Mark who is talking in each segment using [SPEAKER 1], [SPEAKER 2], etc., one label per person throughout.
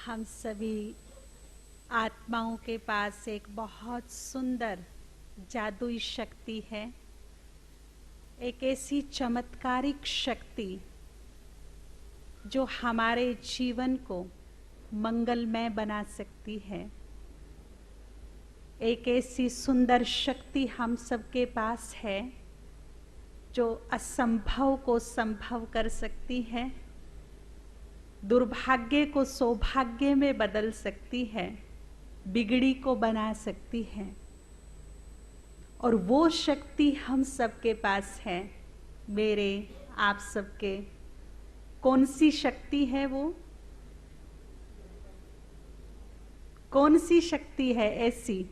[SPEAKER 1] हम सभी आत्माओं के पास एक बहुत सुंदर जादुई शक्ति है, एक ऐसी चमत्कारिक शक्ति जो हमारे जीवन को मंगलमय बना सकती है। एक ऐसी सुंदर शक्ति हम सबके पास है जो असंभव को संभव कर सकती है, दुर्भाग्य को सौभाग्य में बदल सकती है, बिगड़ी को बना सकती है। और वो शक्ति हम सबके पास है, मेरे आप सबके। कौन सी शक्ति है वो? कौन सी शक्ति है ऐसी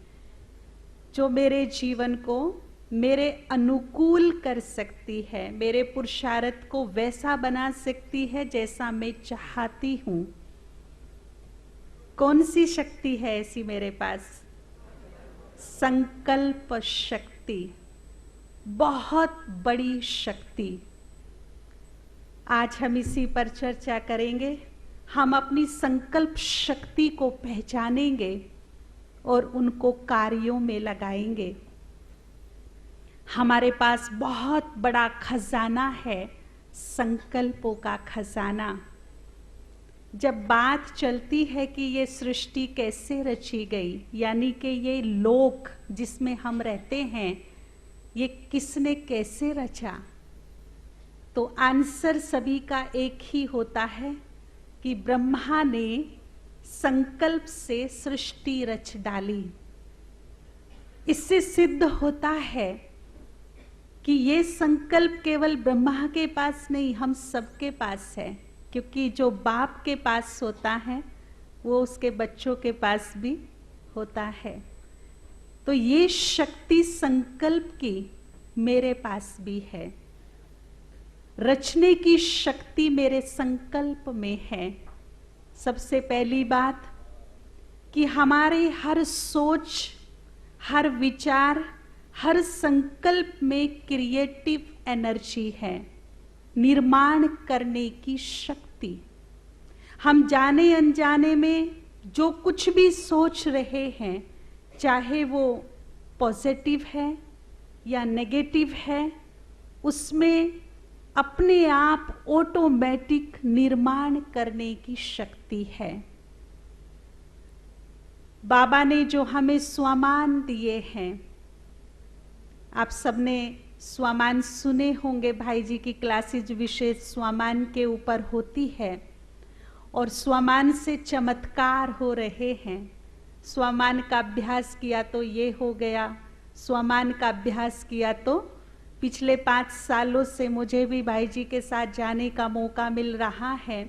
[SPEAKER 1] जो मेरे जीवन को मेरे अनुकूल कर सकती है, मेरे पुरुषार्थ को वैसा बना सकती है जैसा मैं चाहती हूं? कौन सी शक्ति है ऐसी मेरे पास? संकल्प शक्ति, बहुत बड़ी शक्ति। आज हम इसी पर चर्चा करेंगे। हम अपनी संकल्प शक्ति को पहचानेंगे और उनको कार्यों में लगाएंगे। हमारे पास बहुत बड़ा खजाना है, संकल्पों का खजाना। जब बात चलती है कि ये सृष्टि कैसे रची गई, यानी कि ये लोक जिसमें हम रहते हैं, ये किसने कैसे रचा, तो आंसर सभी का एक ही होता है कि ब्रह्मा ने संकल्प से सृष्टि रच डाली। इससे सिद्ध होता है कि ये संकल्प केवल ब्रह्मा के पास नहीं, हम सबके पास है। क्योंकि जो बाप के पास होता है वो उसके बच्चों के पास भी होता है। तो ये शक्ति संकल्प की मेरे पास भी है। रचने की शक्ति मेरे संकल्प में है। सबसे पहली बात कि हमारे हर सोच, हर विचार, हर संकल्प में क्रिएटिव एनर्जी है, निर्माण करने की शक्ति। हम जाने अनजाने में जो कुछ भी सोच रहे हैं, चाहे वो पॉजिटिव है या नेगेटिव है, उसमें अपने आप ऑटोमेटिक निर्माण करने की शक्ति है। बाबा ने जो हमें स्वमान दिए हैं, आप सबने स्वमान सुने होंगे। भाई जी की क्लासेज विशेष स्वमान के ऊपर होती है और स्वमान से चमत्कार हो रहे हैं। स्वमान का अभ्यास किया तो ये हो गया, स्वमान का अभ्यास किया तो पिछले 5 सालों से मुझे भी भाई जी के साथ जाने का मौका मिल रहा है।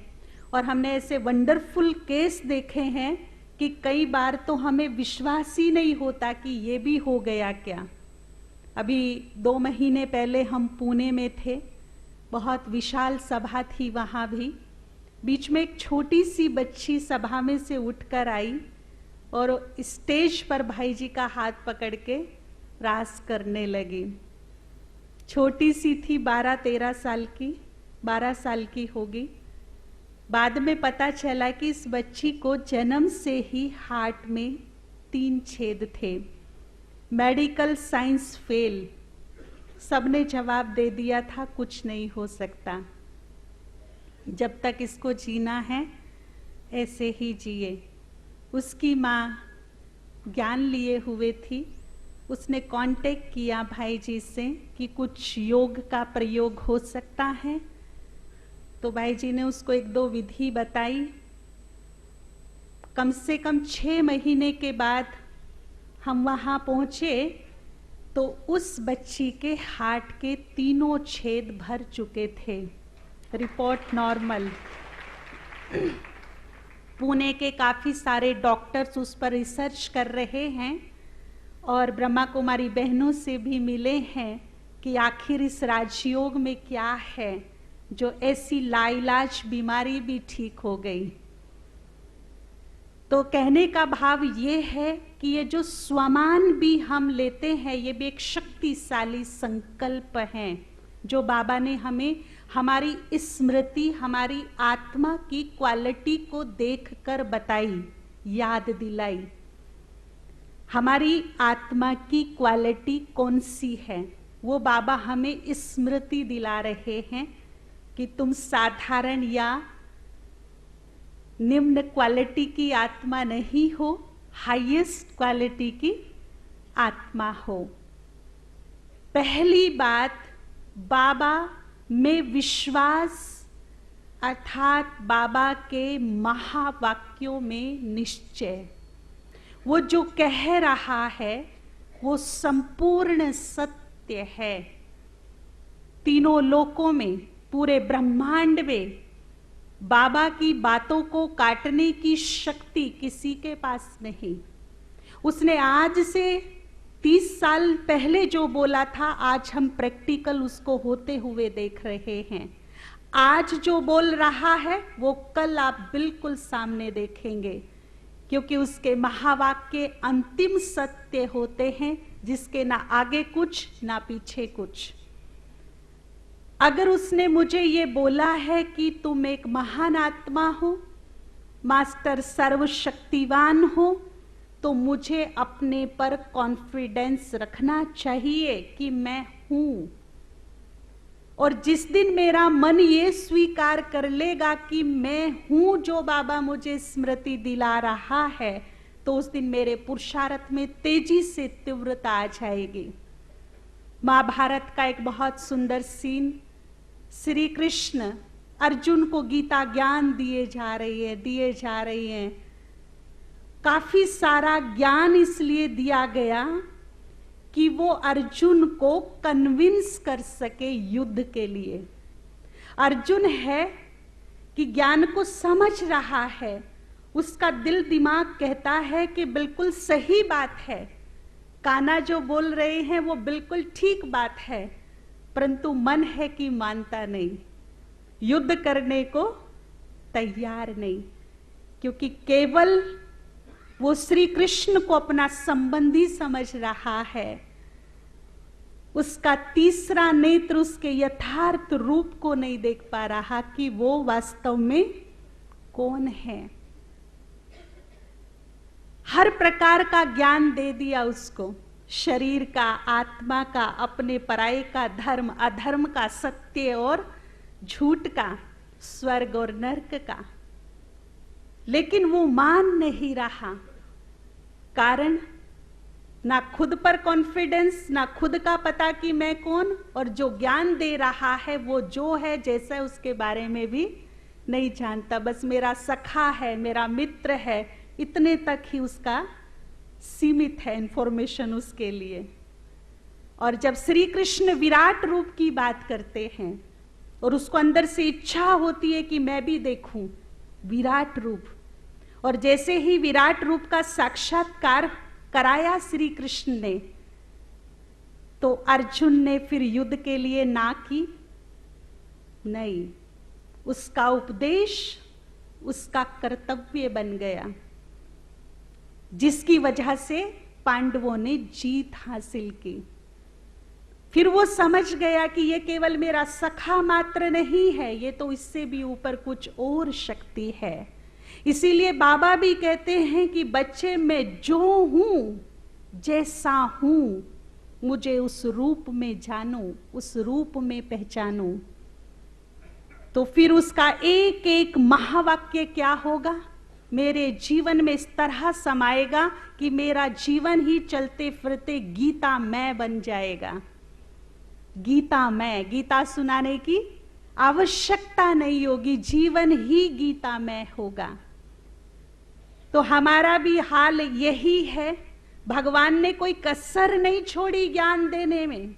[SPEAKER 1] और हमने ऐसे वंडरफुल केस देखे हैं कि कई बार तो हमें विश्वास ही नहीं होता कि ये भी हो गया क्या। अभी 2 महीने पहले हम पुणे में थे, बहुत विशाल सभा थी वहाँ भी। बीच में एक छोटी सी बच्ची सभा में से उठकर आई और स्टेज पर भाई जी का हाथ पकड़ के रास करने लगी। छोटी सी थी, 12-13 साल की, 12 साल की होगी। बाद में पता चला कि इस बच्ची को जन्म से ही हार्ट में 3 छेद थे। Medical science fail. सबने जवाब दे दिया था कुछ नहीं हो सकता, जब तक इसको जीना है ऐसे ही जिए। उसकी माँ ज्ञान लिए हुए थी, उसने कांटेक्ट किया भाई जी से कि कुछ योग का प्रयोग हो सकता है। तो भाई जी ने उसको 1-2 विधि बताई। कम से कम 6 महीने के बाद हम वहाँ पहुँचे तो उस बच्ची के हार्ट के 3 छेद भर चुके थे। Report normal. पुणे के काफ़ी सारे डॉक्टर्स उस पर रिसर्च कर रहे हैं और ब्रह्मा कुमारी बहनों से भी मिले हैं कि आखिर इस राजयोग में क्या है जो ऐसी लाइलाज बीमारी भी ठीक हो गई। तो कहने का भाव ये है कि ये जो स्वमान भी हम लेते हैं, ये भी एक शक्तिशाली संकल्प है जो बाबा ने हमें हमारी स्मृति हमारी आत्मा की क्वालिटी को देखकर बताई, याद दिलाई। हमारी आत्मा की क्वालिटी कौन सी है, वो बाबा हमें स्मृति दिला रहे हैं कि तुम साधारण या निम्न क्वालिटी की आत्मा नहीं हो, हाईएस्ट क्वालिटी की आत्मा हो। पहली बात, बाबा में विश्वास अर्थात बाबा के महावाक्यों में निश्चय। वो जो कह रहा है वो संपूर्ण सत्य है। तीनों लोकों में, पूरे ब्रह्मांड में बाबा की बातों को काटने की शक्ति किसी के पास नहीं। उसने आज से 30 साल पहले जो बोला था, आज हम प्रैक्टिकल उसको होते हुए देख रहे हैं। आज जो बोल रहा है वो कल आप बिल्कुल सामने देखेंगे, क्योंकि उसके महावाक्य अंतिम सत्य होते हैं, जिसके ना आगे कुछ ना पीछे कुछ। अगर उसने मुझे ये बोला है कि तुम एक महान आत्मा हो, मास्टर सर्वशक्तिवान हो, तो मुझे अपने पर कॉन्फिडेंस रखना चाहिए कि मैं हूं। और जिस दिन मेरा मन ये स्वीकार कर लेगा कि मैं हूं जो बाबा मुझे स्मृति दिला रहा है, तो उस दिन मेरे पुरुषार्थ में तेजी से तीव्रता आ जाएगी। महाभारत का एक बहुत सुंदर सीन, श्री कृष्ण अर्जुन को गीता ज्ञान दिए जा रही हैं। काफी सारा ज्ञान इसलिए दिया गया कि वो अर्जुन को कन्विंस कर सके युद्ध के लिए। अर्जुन है कि ज्ञान को समझ रहा है, उसका दिल दिमाग कहता है कि बिल्कुल सही बात है, कान्हा जो बोल रहे हैं वो बिल्कुल ठीक बात है, परंतु मन है कि मानता नहीं, युद्ध करने को तैयार नहीं, क्योंकि केवल वो श्री कृष्ण को अपना संबंधी समझ रहा है। उसका तीसरा नेत्र उसके यथार्थ रूप को नहीं देख पा रहा कि वो वास्तव में कौन है। हर प्रकार का ज्ञान दे दिया उसको, शरीर का, आत्मा का, अपने पराये का, धर्म अधर्म का, सत्य और झूठ का, स्वर्ग और नरक का, लेकिन वो मान नहीं रहा। कारण ना खुद पर कॉन्फिडेंस, ना खुद का पता कि मैं कौन, और जो ज्ञान दे रहा है वो जो है जैसा उसके बारे में भी नहीं जानता। बस मेरा सखा है, मेरा मित्र है, इतने तक ही उसका सीमित है इंफॉर्मेशन उसके लिए। और जब श्री कृष्ण विराट रूप की बात करते हैं और उसको अंदर से इच्छा होती है कि मैं भी देखूं विराट रूप, और जैसे ही विराट रूप का साक्षात्कार कराया श्री कृष्ण ने, तो अर्जुन ने फिर युद्ध के लिए ना की नहीं, उसका उपदेश उसका कर्तव्य बन गया, जिसकी वजह से पांडवों ने जीत हासिल की। फिर वो समझ गया कि ये केवल मेरा सखा मात्र नहीं है, ये तो इससे भी ऊपर कुछ और शक्ति है। इसीलिए बाबा भी कहते हैं कि बच्चे मैं जो हूं, जैसा हूं, मुझे उस रूप में जानो, उस रूप में पहचानो। तो फिर उसका एक एक महावाक्य क्या होगा, मेरे जीवन में इस तरह समाएगा कि मेरा जीवन ही चलते फिरते गीता मैं बन जाएगा। गीता मैं, गीता सुनाने की आवश्यकता नहीं होगी, जीवन ही गीता मैं होगा। तो हमारा भी हाल यही है। भगवान ने कोई कसर नहीं छोड़ी ज्ञान देने में।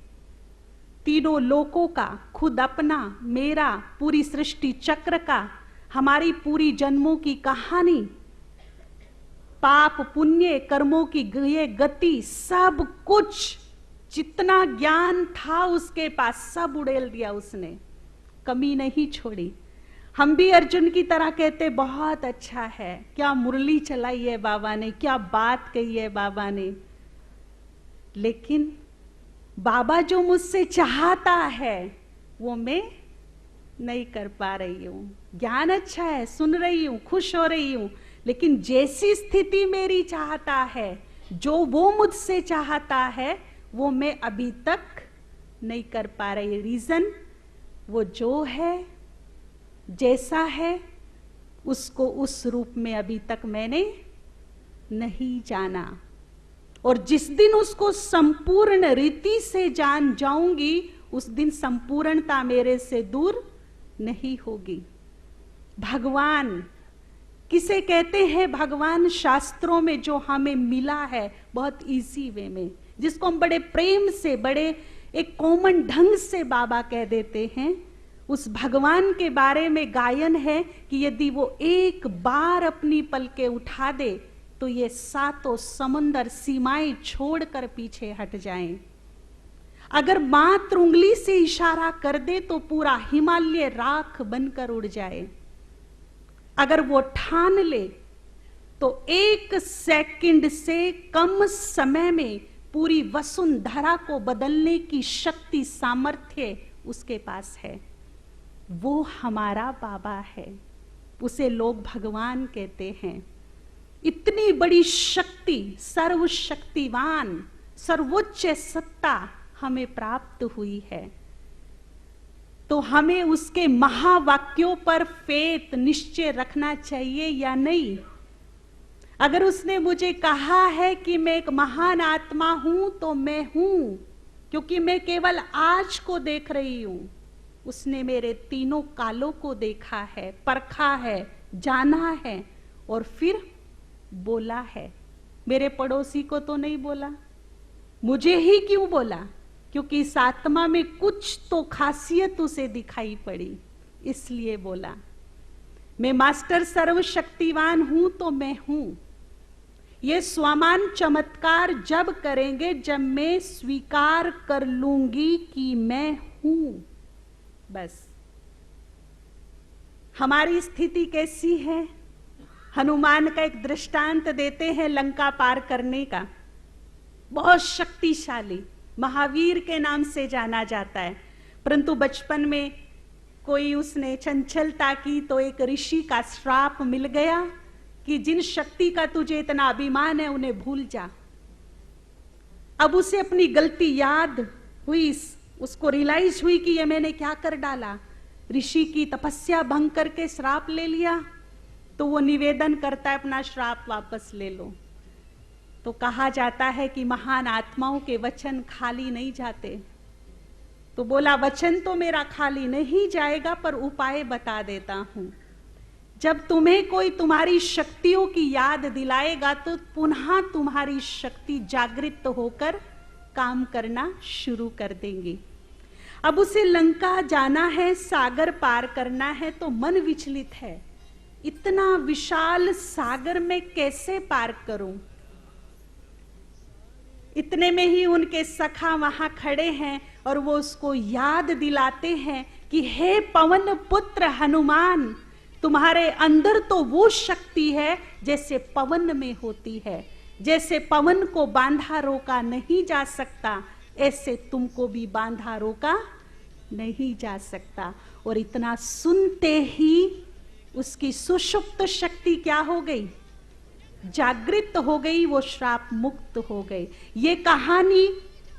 [SPEAKER 1] तीनों लोकों का, खुद अपना, मेरा, पूरी सृष्टि चक्र का, हमारी पूरी जन्मों की कहानी, पाप पुण्य कर्मों की ये गति, सब कुछ जितना ज्ञान था उसके पास सब उड़ेल दिया उसने, कमी नहीं छोड़ी। हम भी अर्जुन की तरह कहते बहुत अच्छा है, क्या मुरली चलाई है बाबा ने, क्या बात कही है बाबा ने, लेकिन बाबा जो मुझसे चाहता है वो मैं नहीं कर पा रही हूँ। ज्ञान अच्छा है, सुन रही हूँ, खुश हो रही हूँ, लेकिन जैसी स्थिति मेरी चाहता है, जो वो मुझसे चाहता है, वो मैं अभी तक नहीं कर पा रही। रीजन, वो जो है, जैसा है, उसको उस रूप में अभी तक मैंने नहीं जाना। और जिस दिन उसको संपूर्ण रीति से जान जाऊंगी, उस दिन संपूर्णता मेरे से दूर नहीं होगी। भगवान किसे कहते हैं? भगवान शास्त्रों में जो हमें मिला है बहुत इजी वे में, जिसको हम बड़े प्रेम से, बड़े एक कॉमन ढंग से बाबा कह देते हैं, उस भगवान के बारे में गायन है कि यदि वो एक बार अपनी पलकें उठा दे तो ये सातों समुंदर सीमाएं छोड़कर पीछे हट जाएं। अगर मात्र उंगली से इशारा कर दे तो पूरा हिमालय राख बनकर उड़ जाए। अगर वो ठान ले तो 1 सेकंड से कम समय में पूरी वसुंधरा को बदलने की शक्ति, सामर्थ्य उसके पास है। वो हमारा बाबा है, उसे लोग भगवान कहते हैं। इतनी बड़ी शक्ति, सर्वशक्तिवान, सर्वोच्च सत्ता हमें प्राप्त हुई है, तो हमें उसके महावाक्यों पर फेथ, निश्चय रखना चाहिए या नहीं? अगर उसने मुझे कहा है कि मैं एक महान आत्मा हूं, तो मैं हूं, क्योंकि मैं केवल आज को देख रही हूं। उसने मेरे तीनों कालों को देखा है, परखा है, जाना है और फिर बोला है। मेरे पड़ोसी को तो नहीं बोला, मुझे ही क्यों बोला? क्योंकि इस आत्मा में कुछ तो खासियत उसे दिखाई पड़ी, इसलिए बोला। मैं मास्टर सर्वशक्तिवान हूं तो मैं हूं। ये स्वामान चमत्कार जब करेंगे जब मैं स्वीकार कर लूंगी कि मैं हूं। बस। हमारी स्थिति कैसी है? हनुमान का एक दृष्टांत देते हैं लंका पार करने का। बहुत शक्तिशाली, महावीर के नाम से जाना जाता है, परंतु बचपन में कोई उसने चंचलता की तो एक ऋषि का श्राप मिल गया कि जिन शक्ति का तुझे इतना अभिमान है उन्हें भूल जा। अब उसे अपनी गलती याद हुई, उसको रियलाइज हुई कि ये मैंने क्या कर डाला। ऋषि की तपस्या भंग करके श्राप ले लिया, तो वो निवेदन करता है अपना श्राप वापस ले लो। तो कहा जाता है कि महान आत्माओं के वचन खाली नहीं जाते। तो बोला, वचन तो मेरा खाली नहीं जाएगा, पर उपाय बता देता हूं। जब तुम्हें कोई तुम्हारी शक्तियों की याद दिलाएगा तो पुनः तुम्हारी शक्ति जागृत होकर काम करना शुरू कर देंगी। अब उसे लंका जाना है, सागर पार करना है, तो मन विचलित है। इतना विशाल सागर में कैसे पार करूं? इतने में ही उनके सखा वहां खड़े हैं और वो उसको याद दिलाते हैं कि हे पवन पुत्र हनुमान, तुम्हारे अंदर तो वो शक्ति है जैसे पवन में होती है। जैसे पवन को बांधा रोका नहीं जा सकता, ऐसे तुमको भी बांधा रोका नहीं जा सकता। और इतना सुनते ही उसकी सुषुप्त शक्ति क्या हो गई? जागृत हो गई, वो श्राप मुक्त हो गई। ये कहानी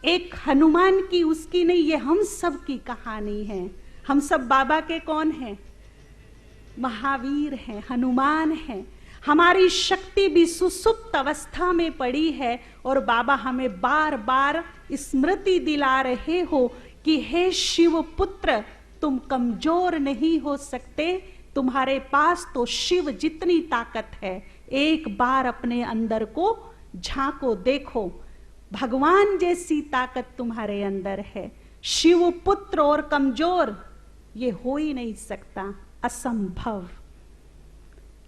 [SPEAKER 1] एक हनुमान की, उसकी नहीं, ये हम सब की कहानी है। हम सब बाबा के कौन हैं? महावीर हैं, हनुमान हैं। हमारी शक्ति भी सुसुप्त अवस्था में पड़ी है और बाबा हमें बार बार स्मृति दिला रहे हो कि हे शिव पुत्र, तुम कमजोर नहीं हो सकते, तुम्हारे पास तो शिव जितनी ताकत है। एक बार अपने अंदर को झांको, देखो, भगवान जैसी ताकत तुम्हारे अंदर है। शिव पुत्र और कमजोर ये हो ही नहीं सकता, असंभव।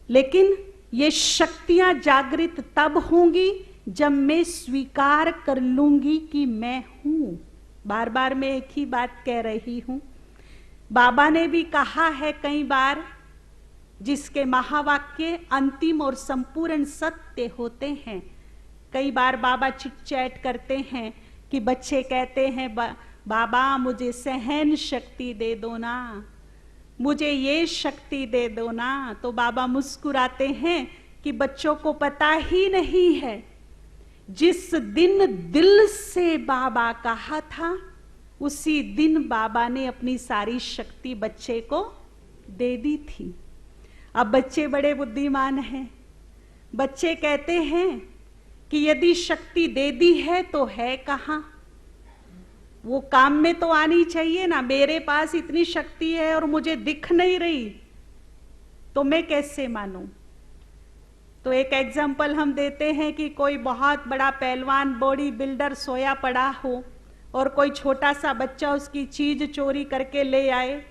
[SPEAKER 1] लेकिन ये शक्तियां जागृत तब होंगी जब मैं स्वीकार कर लूंगी कि मैं हूं। बार बार मैं एक ही बात कह रही हूं। बाबा ने भी कहा है कई बार, जिसके महावाक्य अंतिम और संपूर्ण सत्य होते हैं। कई बार बाबा चिट चैट करते हैं कि बच्चे कहते हैं बाबा मुझे सहन शक्ति दे दो ना, मुझे ये शक्ति दे दो ना। तो बाबा मुस्कुराते हैं कि बच्चों को पता ही नहीं है, जिस दिन दिल से बाबा कहा था उसी दिन बाबा ने अपनी सारी शक्ति बच्चे को दे दी थी। अब बच्चे बड़े बुद्धिमान हैं। बच्चे कहते हैं कि यदि शक्ति दे दी है तो है कहां? वो काम में तो आनी चाहिए ना। मेरे पास इतनी शक्ति है और मुझे दिख नहीं रही, तो मैं कैसे मानूं? तो एक एग्जाम्पल हम देते हैं कि कोई बहुत बड़ा पहलवान बॉडी बिल्डर सोया पड़ा हो और कोई छोटा सा बच्चा उसकी चीज चोरी करके ले आए।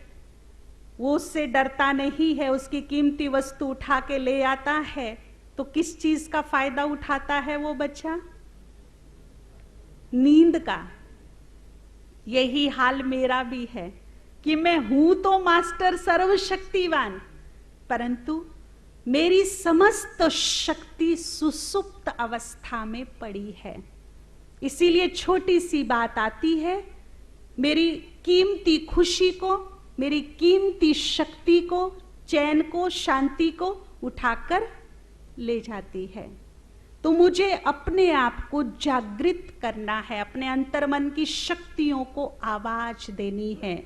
[SPEAKER 1] वो उससे डरता नहीं है, उसकी कीमती वस्तु उठा के ले आता है। तो किस चीज का फायदा उठाता है वो बच्चा? नींद का। यही हाल मेरा भी है कि मैं हूं तो मास्टर सर्वशक्तिवान, परंतु मेरी समस्त शक्ति सुसुप्त अवस्था में पड़ी है। इसीलिए छोटी सी बात आती है, मेरी कीमती खुशी को, मेरी कीमती शक्ति को, चैन को, शांति को उठाकर ले जाती है। तो मुझे अपने आप को जागृत करना है, अपने अंतर्मन की शक्तियों को आवाज देनी है।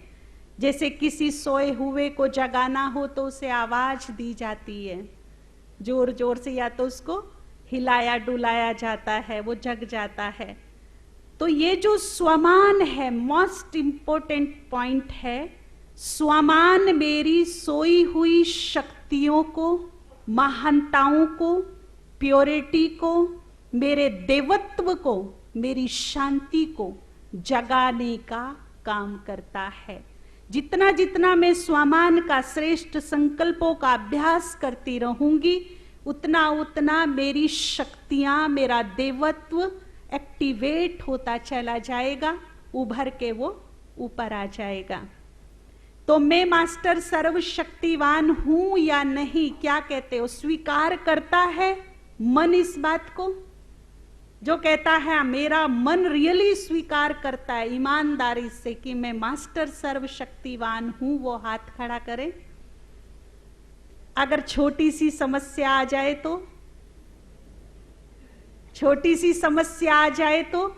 [SPEAKER 1] जैसे किसी सोए हुए को जगाना हो तो उसे आवाज दी जाती है, जोर जोर से, या तो उसको हिलाया डुलाया जाता है, वो जग जाता है। तो ये जो स्वमान है, मोस्ट इंपॉर्टेंट पॉइंट है। स्वमान मेरी सोई हुई शक्तियों को, महानताओं को, प्योरिटी को, मेरे देवत्व को, मेरी शांति को जगाने का काम करता है। जितना जितना मैं स्वमान का श्रेष्ठ संकल्पों का अभ्यास करती रहूंगी, उतना उतना मेरी शक्तियां, मेरा देवत्व एक्टिवेट होता चला जाएगा, उभर के वो ऊपर आ जाएगा। तो मैं मास्टर सर्वशक्तिवान हूं या नहीं, क्या कहते हो? स्वीकार करता है मन इस बात को? जो कहता है मेरा मन रियली स्वीकार करता है ईमानदारी से कि मैं मास्टर सर्वशक्तिवान हूं, वो हाथ खड़ा करे। अगर छोटी सी समस्या आ जाए तो, छोटी सी समस्या आ जाए तो,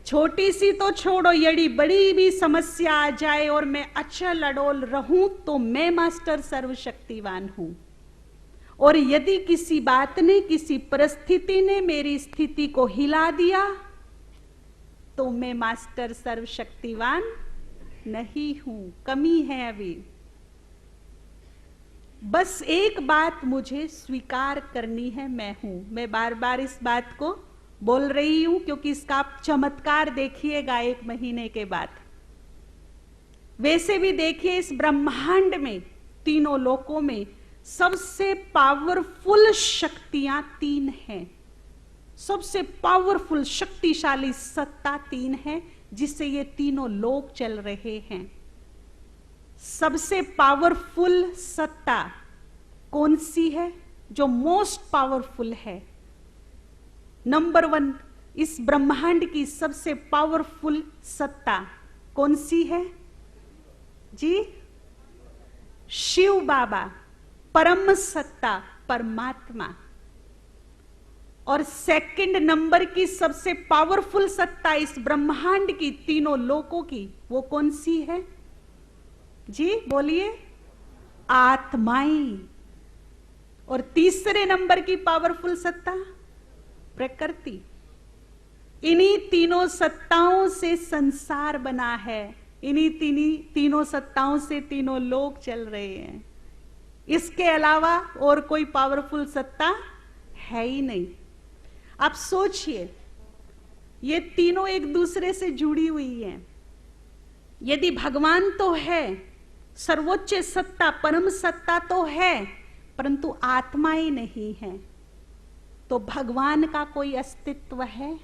[SPEAKER 1] छोटी सी तो छोड़ो, यदि बड़ी भी समस्या आ जाए और मैं अचल अडोल रहूं तो मैं मास्टर सर्वशक्तिवान हूं। और यदि किसी बात ने, किसी परिस्थिति ने मेरी स्थिति को हिला दिया तो मैं मास्टर सर्वशक्तिवान नहीं हूं, कमी है अभी। बस एक बात मुझे स्वीकार करनी है, मैं हूं। मैं बार बार इस बात को बोल रही हूं क्योंकि इसका आप चमत्कार देखिएगा 1 महीने के बाद। वैसे भी देखिए, इस ब्रह्मांड में, तीनों लोकों में सबसे पावरफुल शक्तियां 3 हैं। सबसे पावरफुल शक्तिशाली सत्ता 3 है जिससे ये तीनों लोक चल रहे हैं। सबसे पावरफुल सत्ता कौन सी है? जो मोस्ट पावरफुल है, नंबर 1 इस ब्रह्मांड की सबसे पावरफुल सत्ता कौन सी है जी? शिव बाबा, परम सत्ता, परमात्मा। और सेकंड नंबर की सबसे पावरफुल सत्ता इस ब्रह्मांड की, तीनों लोकों की, वो कौन सी है जी? बोलिए। आत्माएं। और तीसरे नंबर की पावरफुल सत्ता प्रकृति। इन्हीं तीनों सत्ताओं से संसार बना है, इन्हीं तीनों सत्ताओं से तीनों लोक चल रहे हैं। इसके अलावा और कोई पावरफुल सत्ता है ही नहीं। आप सोचिए, ये तीनों एक दूसरे से जुड़ी हुई हैं। यदि भगवान तो है, सर्वोच्च सत्ता, परम सत्ता तो है, परंतु आत्माएं नहीं है, तो भगवान का कोई अस्तित्व है?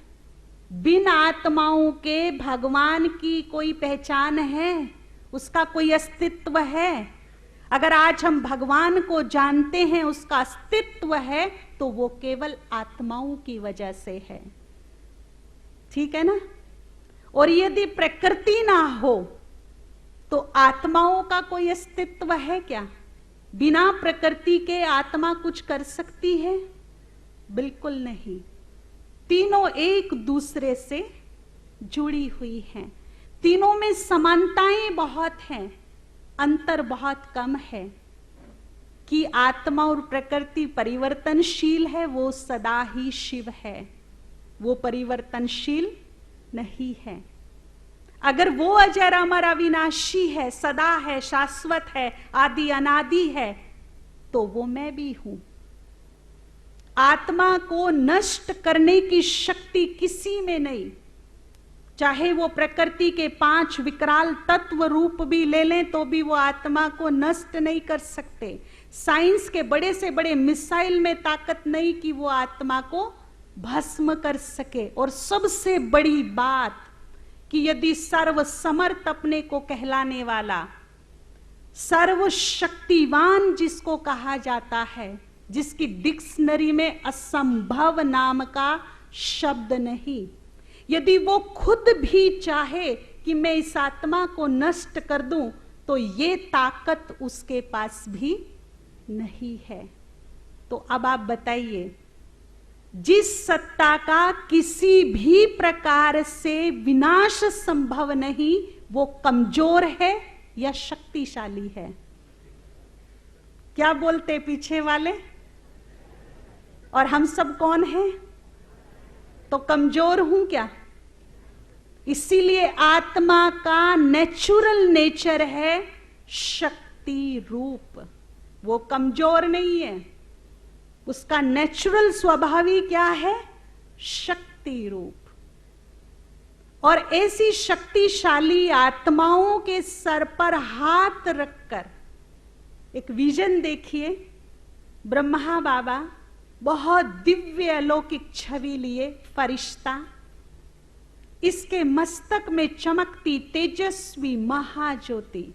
[SPEAKER 1] बिन आत्माओं के भगवान की कोई पहचान है? उसका कोई अस्तित्व है? अगर आज हम भगवान को जानते हैं, उसका अस्तित्व है, तो वो केवल आत्माओं की वजह से है। ठीक है ना? और यदि प्रकृति ना हो, तो आत्माओं का कोई अस्तित्व है क्या? बिना प्रकृति के आत्मा कुछ कर सकती है? बिल्कुल नहीं। तीनों एक दूसरे से जुड़ी हुई हैं। तीनों में समानताएं बहुत हैं, अंतर बहुत कम है। कि आत्मा और प्रकृति परिवर्तनशील है, वो सदा ही शिव है, वो परिवर्तनशील नहीं है। अगर वो अजर अमर अविनाशी है, सदा है, शाश्वत है, आदि अनादि है, तो वो मैं भी हूं। आत्मा को नष्ट करने की शक्ति किसी में नहीं। चाहे वो प्रकृति के 5 विकराल तत्व रूप भी ले लें तो भी वो आत्मा को नष्ट नहीं कर सकते। साइंस के बड़े से बड़े मिसाइल में ताकत नहीं कि वो आत्मा को भस्म कर सके। और सबसे बड़ी बात कि यदि सर्वसमर्थ अपने को कहलाने वाला, सर्वशक्तिवान जिसको कहा जाता है, जिसकी डिक्शनरी में असंभव नाम का शब्द नहीं, यदि वो खुद भी चाहे कि मैं इस आत्मा को नष्ट कर दूं, तो ये ताकत उसके पास भी नहीं है। तो अब आप बताइए, जिस सत्ता का किसी भी प्रकार से विनाश संभव नहीं, वो कमजोर है या शक्तिशाली है? क्या बोलते पीछे वाले? और हम सब कौन हैं? तो कमजोर हूं क्या? इसीलिए आत्मा का नेचुरल नेचर है शक्ति रूप, वो कमजोर नहीं है। उसका नेचुरल स्वभाव ही क्या है? शक्ति रूप। और ऐसी शक्तिशाली आत्माओं के सर पर हाथ रखकर एक विजन देखिए। ब्रह्मा बाबा बहुत दिव्य अलौकिक छवि लिए, फरिश्ता, इसके मस्तक में चमकती तेजस्वी महाज्योति,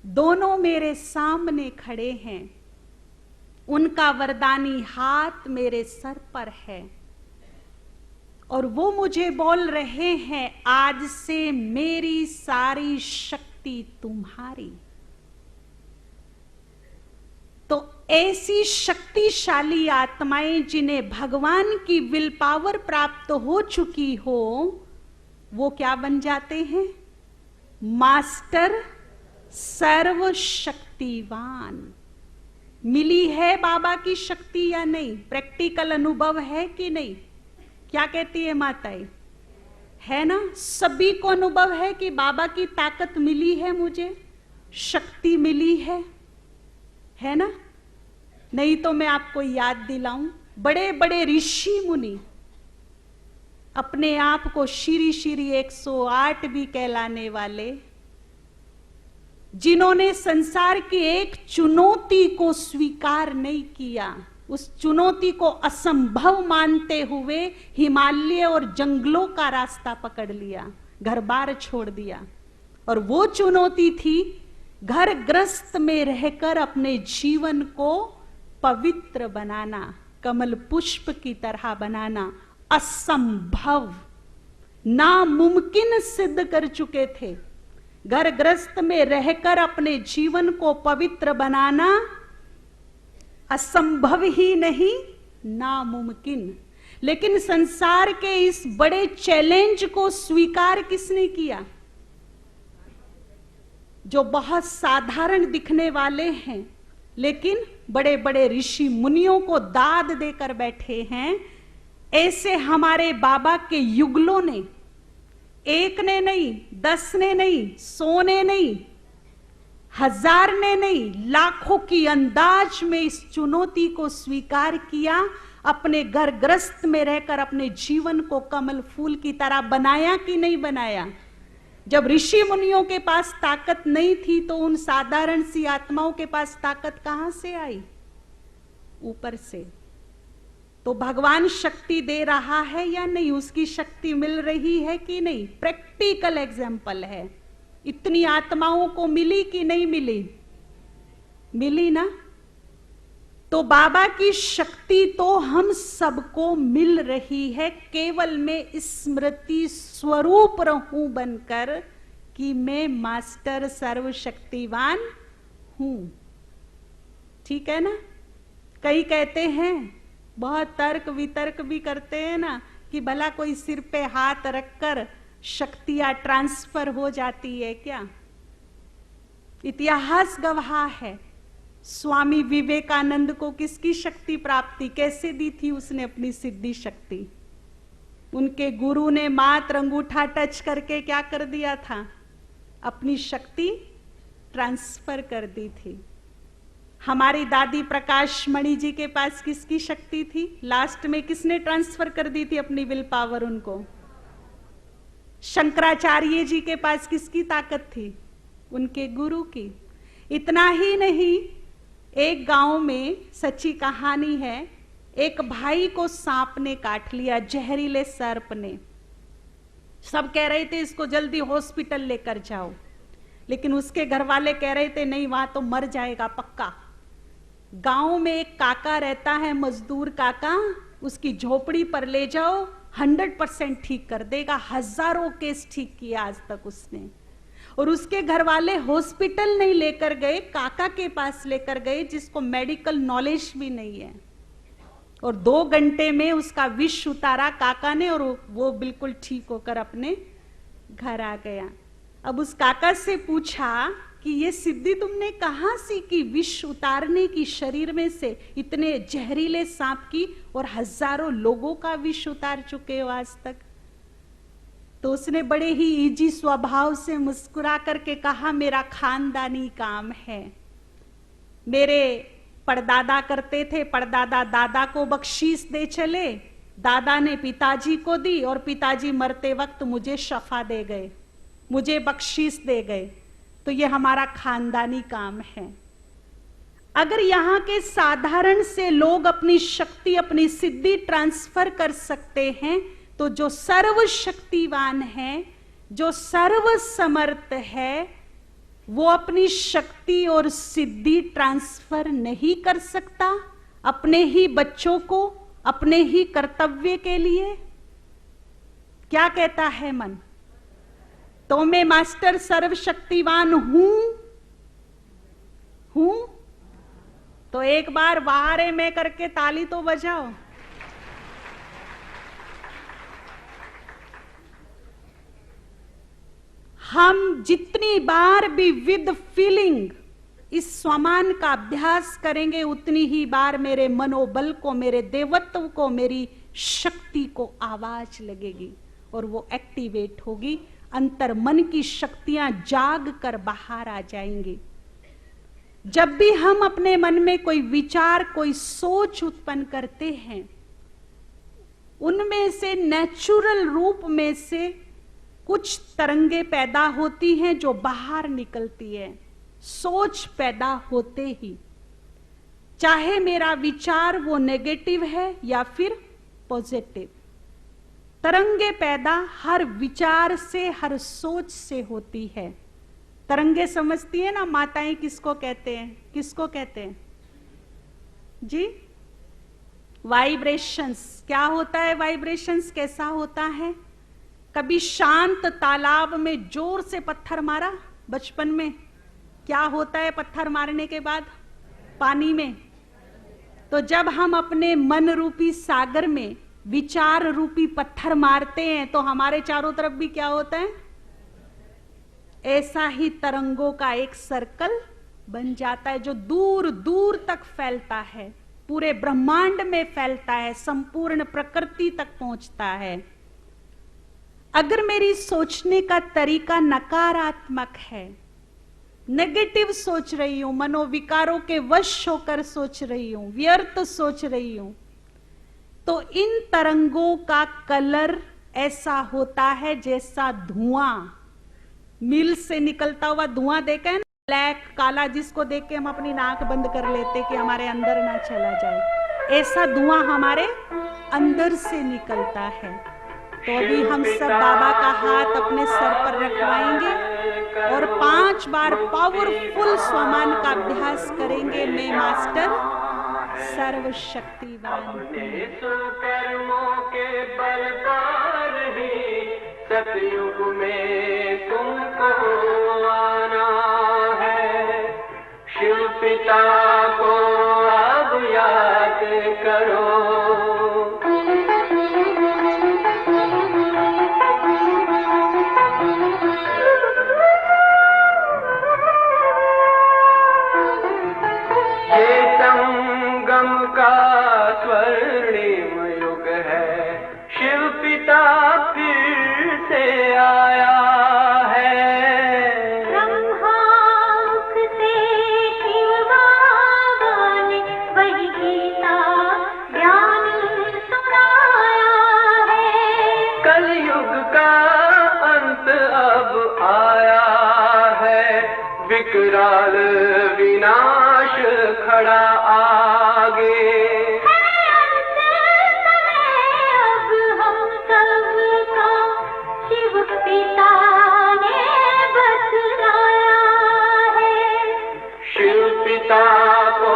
[SPEAKER 1] दोनों मेरे सामने खड़े हैं। उनका वरदानी हाथ मेरे सर पर है और वो मुझे बोल रहे हैं, आज से मेरी सारी शक्ति तुम्हारी। तो ऐसी शक्तिशाली आत्माएं जिन्हें भगवान की विल पावर प्राप्त हो चुकी हो, वो क्या बन जाते हैं? मास्टर सर्वशक्तिवान। मिली है बाबा की शक्ति या नहीं? प्रैक्टिकल अनुभव है कि नहीं? क्या कहती है माताएं? है ना? सभी को अनुभव है कि बाबा की ताकत मिली है, मुझे शक्ति मिली है ना? नहीं तो मैं आपको याद दिलाऊं, बड़े बड़े ऋषि मुनि, अपने आप को श्री श्री 108 भी कहलाने वाले, जिन्होंने संसार की एक चुनौती को स्वीकार नहीं किया, उस चुनौती को असंभव मानते हुए हिमालय और जंगलों का रास्ता पकड़ लिया, घर बार छोड़ दिया। और वो चुनौती थी घर ग्रस्त में रहकर अपने जीवन को पवित्र बनाना, कमल पुष्प की तरह बनाना। असंभव, नामुमकिन सिद्ध कर चुके थे। घर ग्रस्त में रहकर अपने जीवन को पवित्र बनाना असंभव ही नहीं, नामुमकिन। लेकिन संसार के इस बड़े चैलेंज को स्वीकार किसने किया? जो बहुत साधारण दिखने वाले हैं, लेकिन बड़े बड़े ऋषि मुनियों को दाद देकर बैठे हैं। ऐसे हमारे बाबा के युगलों ने, एक ने नहीं, 10 ने नहीं, 100 ने नहीं, 1000 ने नहीं, लाखों की अंदाज में इस चुनौती को स्वीकार किया। अपने घर ग्रस्त में रहकर अपने जीवन को कमल फूल की तरह बनाया कि नहीं बनाया? जब ऋषि मुनियों के पास ताकत नहीं थी तो उन साधारण सी आत्माओं के पास ताकत कहां से आई? ऊपर से। तो भगवान शक्ति दे रहा है या नहीं? उसकी शक्ति मिल रही है कि नहीं? प्रैक्टिकल एग्जाम्पल है। इतनी आत्माओं को मिली कि नहीं मिली? मिली ना? तो बाबा की शक्ति तो हम सबको मिल रही है, केवल मैं स्मृति स्वरूप रहूं बनकर कि मैं मास्टर सर्वशक्तिवान हूं। ठीक है ना? कई कहते हैं, बहुत तर्क वितर्क भी करते हैं ना, कि भला कोई सिर पे हाथ रखकर शक्तियां ट्रांसफर हो जाती है क्या? इतिहास गवाह है, स्वामी विवेकानंद को किसकी शक्ति प्राप्ति कैसे दी थी उसने अपनी सिद्धि शक्ति? उनके गुरु ने मात्र अंगूठा टच करके क्या कर दिया था? अपनी शक्ति ट्रांसफर कर दी थी। हमारी दादी प्रकाश मणि जी के पास किसकी शक्ति थी? लास्ट में किसने ट्रांसफर कर दी थी अपनी विल पावर उनको? शंकराचार्य जी के पास किसकी ताकत थी? उनके गुरु की। इतना ही नहीं, एक गांव में सच्ची कहानी है, एक भाई को सांप ने काट लिया, जहरीले सर्प ने। सब कह रहे थे इसको जल्दी हॉस्पिटल लेकर जाओ, लेकिन उसके घर वाले कह रहे थे नहीं, वहां तो मर जाएगा पक्का। गांव में एक काका रहता है, मजदूर काका, उसकी झोपड़ी पर ले जाओ, 100% ठीक कर देगा। हजारों केस ठीक किए आज तक उसने। और उसके घर वाले हॉस्पिटल नहीं लेकर गए, काका के पास लेकर गए जिसको मेडिकल नॉलेज भी नहीं है, और 2 घंटे में उसका विष उतारा काका ने, और वो बिल्कुल ठीक होकर अपने घर आ गया। अब उस काका से पूछा कि ये सिद्धि तुमने कहां सीखी, विष उतारने की शरीर में से, इतने जहरीले सांप की, और हजारों लोगों का विष उतार चुके हो आज तक? तो उसने बड़े ही इजी स्वभाव से मुस्कुरा करके कहा, मेरा खानदानी काम है। मेरे परदादा करते थे, परदादा दादा को बख्शीश दे चले, दादा ने पिताजी को दी, और पिताजी मरते वक्त मुझे शफा दे गए, मुझे बख्शीश दे गए। तो ये हमारा खानदानी काम है। अगर यहाँ के साधारण से लोग अपनी शक्ति, अपनी सिद्धि ट्रांसफर कर सकते हैं, तो जो सर्वशक्तिवान है, जो सर्वसमर्थ है, वो अपनी शक्ति और सिद्धि ट्रांसफर नहीं कर सकता अपने ही बच्चों को, अपने ही कर्तव्य के लिए? क्या कहता है मन? तो मैं मास्टर सर्वशक्तिवान हूं। तो एक बार वारे में करके ताली तो बजाओ। हम जितनी बार भी विद फीलिंग इस स्वमान का अभ्यास करेंगे, उतनी ही बार मेरे मनोबल को, मेरे देवत्व को, मेरी शक्ति को आवाज लगेगी और वो एक्टिवेट होगी। अंतर मन की शक्तियां जाग कर बाहर आ जाएंगी। जब भी हम अपने मन में कोई विचार, कोई सोच उत्पन्न करते हैं, उनमें से नेचुरल रूप में से कुछ तरंगे पैदा होती हैं जो बाहर निकलती है। सोच पैदा होते ही, चाहे मेरा विचार वो नेगेटिव है या फिर पॉजिटिव, तरंगे पैदा हर विचार से, हर सोच से होती है। तरंगे समझती है ना माताएं किसको कहते हैं? किसको कहते हैं जी? वाइब्रेशंस। क्या होता है वाइब्रेशंस? कैसा होता है? कभी शांत तालाब में जोर से पत्थर मारा बचपन में? क्या होता है पत्थर मारने के बाद पानी में? तो जब हम अपने मन रूपी सागर में विचार रूपी पत्थर मारते हैं, तो हमारे चारों तरफ भी क्या होता है? ऐसा ही तरंगों का एक सर्कल बन जाता है जो दूर दूर तक फैलता है, पूरे ब्रह्मांड में फैलता है, संपूर्ण प्रकृति तक पहुंचता है। अगर मेरी सोचने का तरीका नकारात्मक है, नेगेटिव सोच रही हूं, मनोविकारों के वश होकर सोच रही हूं, व्यर्थ सोच रही हूं, तो इन तरंगों का कलर ऐसा होता है जैसा धुआं, मिल से निकलता हुआ धुआं देखा है ना, ब्लैक काला, जिसको देख के हम अपनी नाक बंद कर लेते कि हमारे अंदर ना चला जाए। ऐसा धुआं हमारे अंदर से निकलता है। तो अभी हम सब बाबा का हाथ अपने सर पर रखवाएंगे और 5 बार पावरफुल स्वमान का अभ्यास करेंगे। मैं मास्टर सर्वशक्तिवान हूं।
[SPEAKER 2] कर्मों के बल पर ही सतयुग में तुमको आना है। शिव पिता को अब याद करो। का स्वर्णिम युग है, शिव पिता फिर से आया है।
[SPEAKER 3] ब्रह्मामुख से शिव बाबा ने वही गीता ज्ञान सुनाया है।
[SPEAKER 2] कलयुग का अंत अब आया है, विकराल विनाश खड़ा आगे।
[SPEAKER 3] अब हम सबका शिव पिता ने बतलाया है।
[SPEAKER 2] शिव पिता को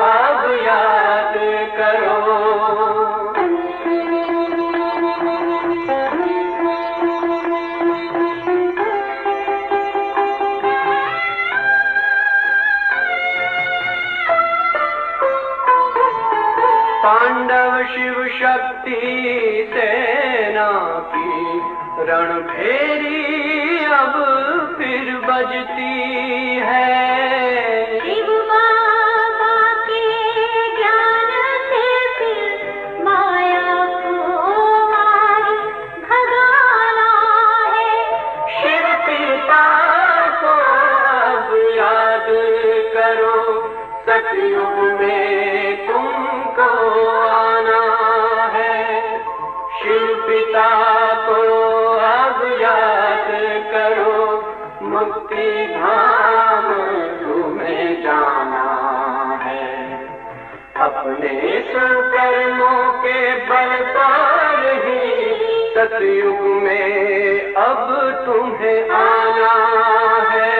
[SPEAKER 2] अब याद करो। पांडव शिव शक्ति सेना की रणभेरी अब फिर बजती है।
[SPEAKER 3] शिव बाबा के ज्ञान से फिर माया को मार भगाना है।
[SPEAKER 2] शिव पिता को अब याद करो। सतयुग में तुमको आना है। शिव पिता को अब याद करो। मुक्ति धाम तुम्हें जाना है। अपने सुकर्मों के बल पर ही सतयुग में अब तुम्हें आना है।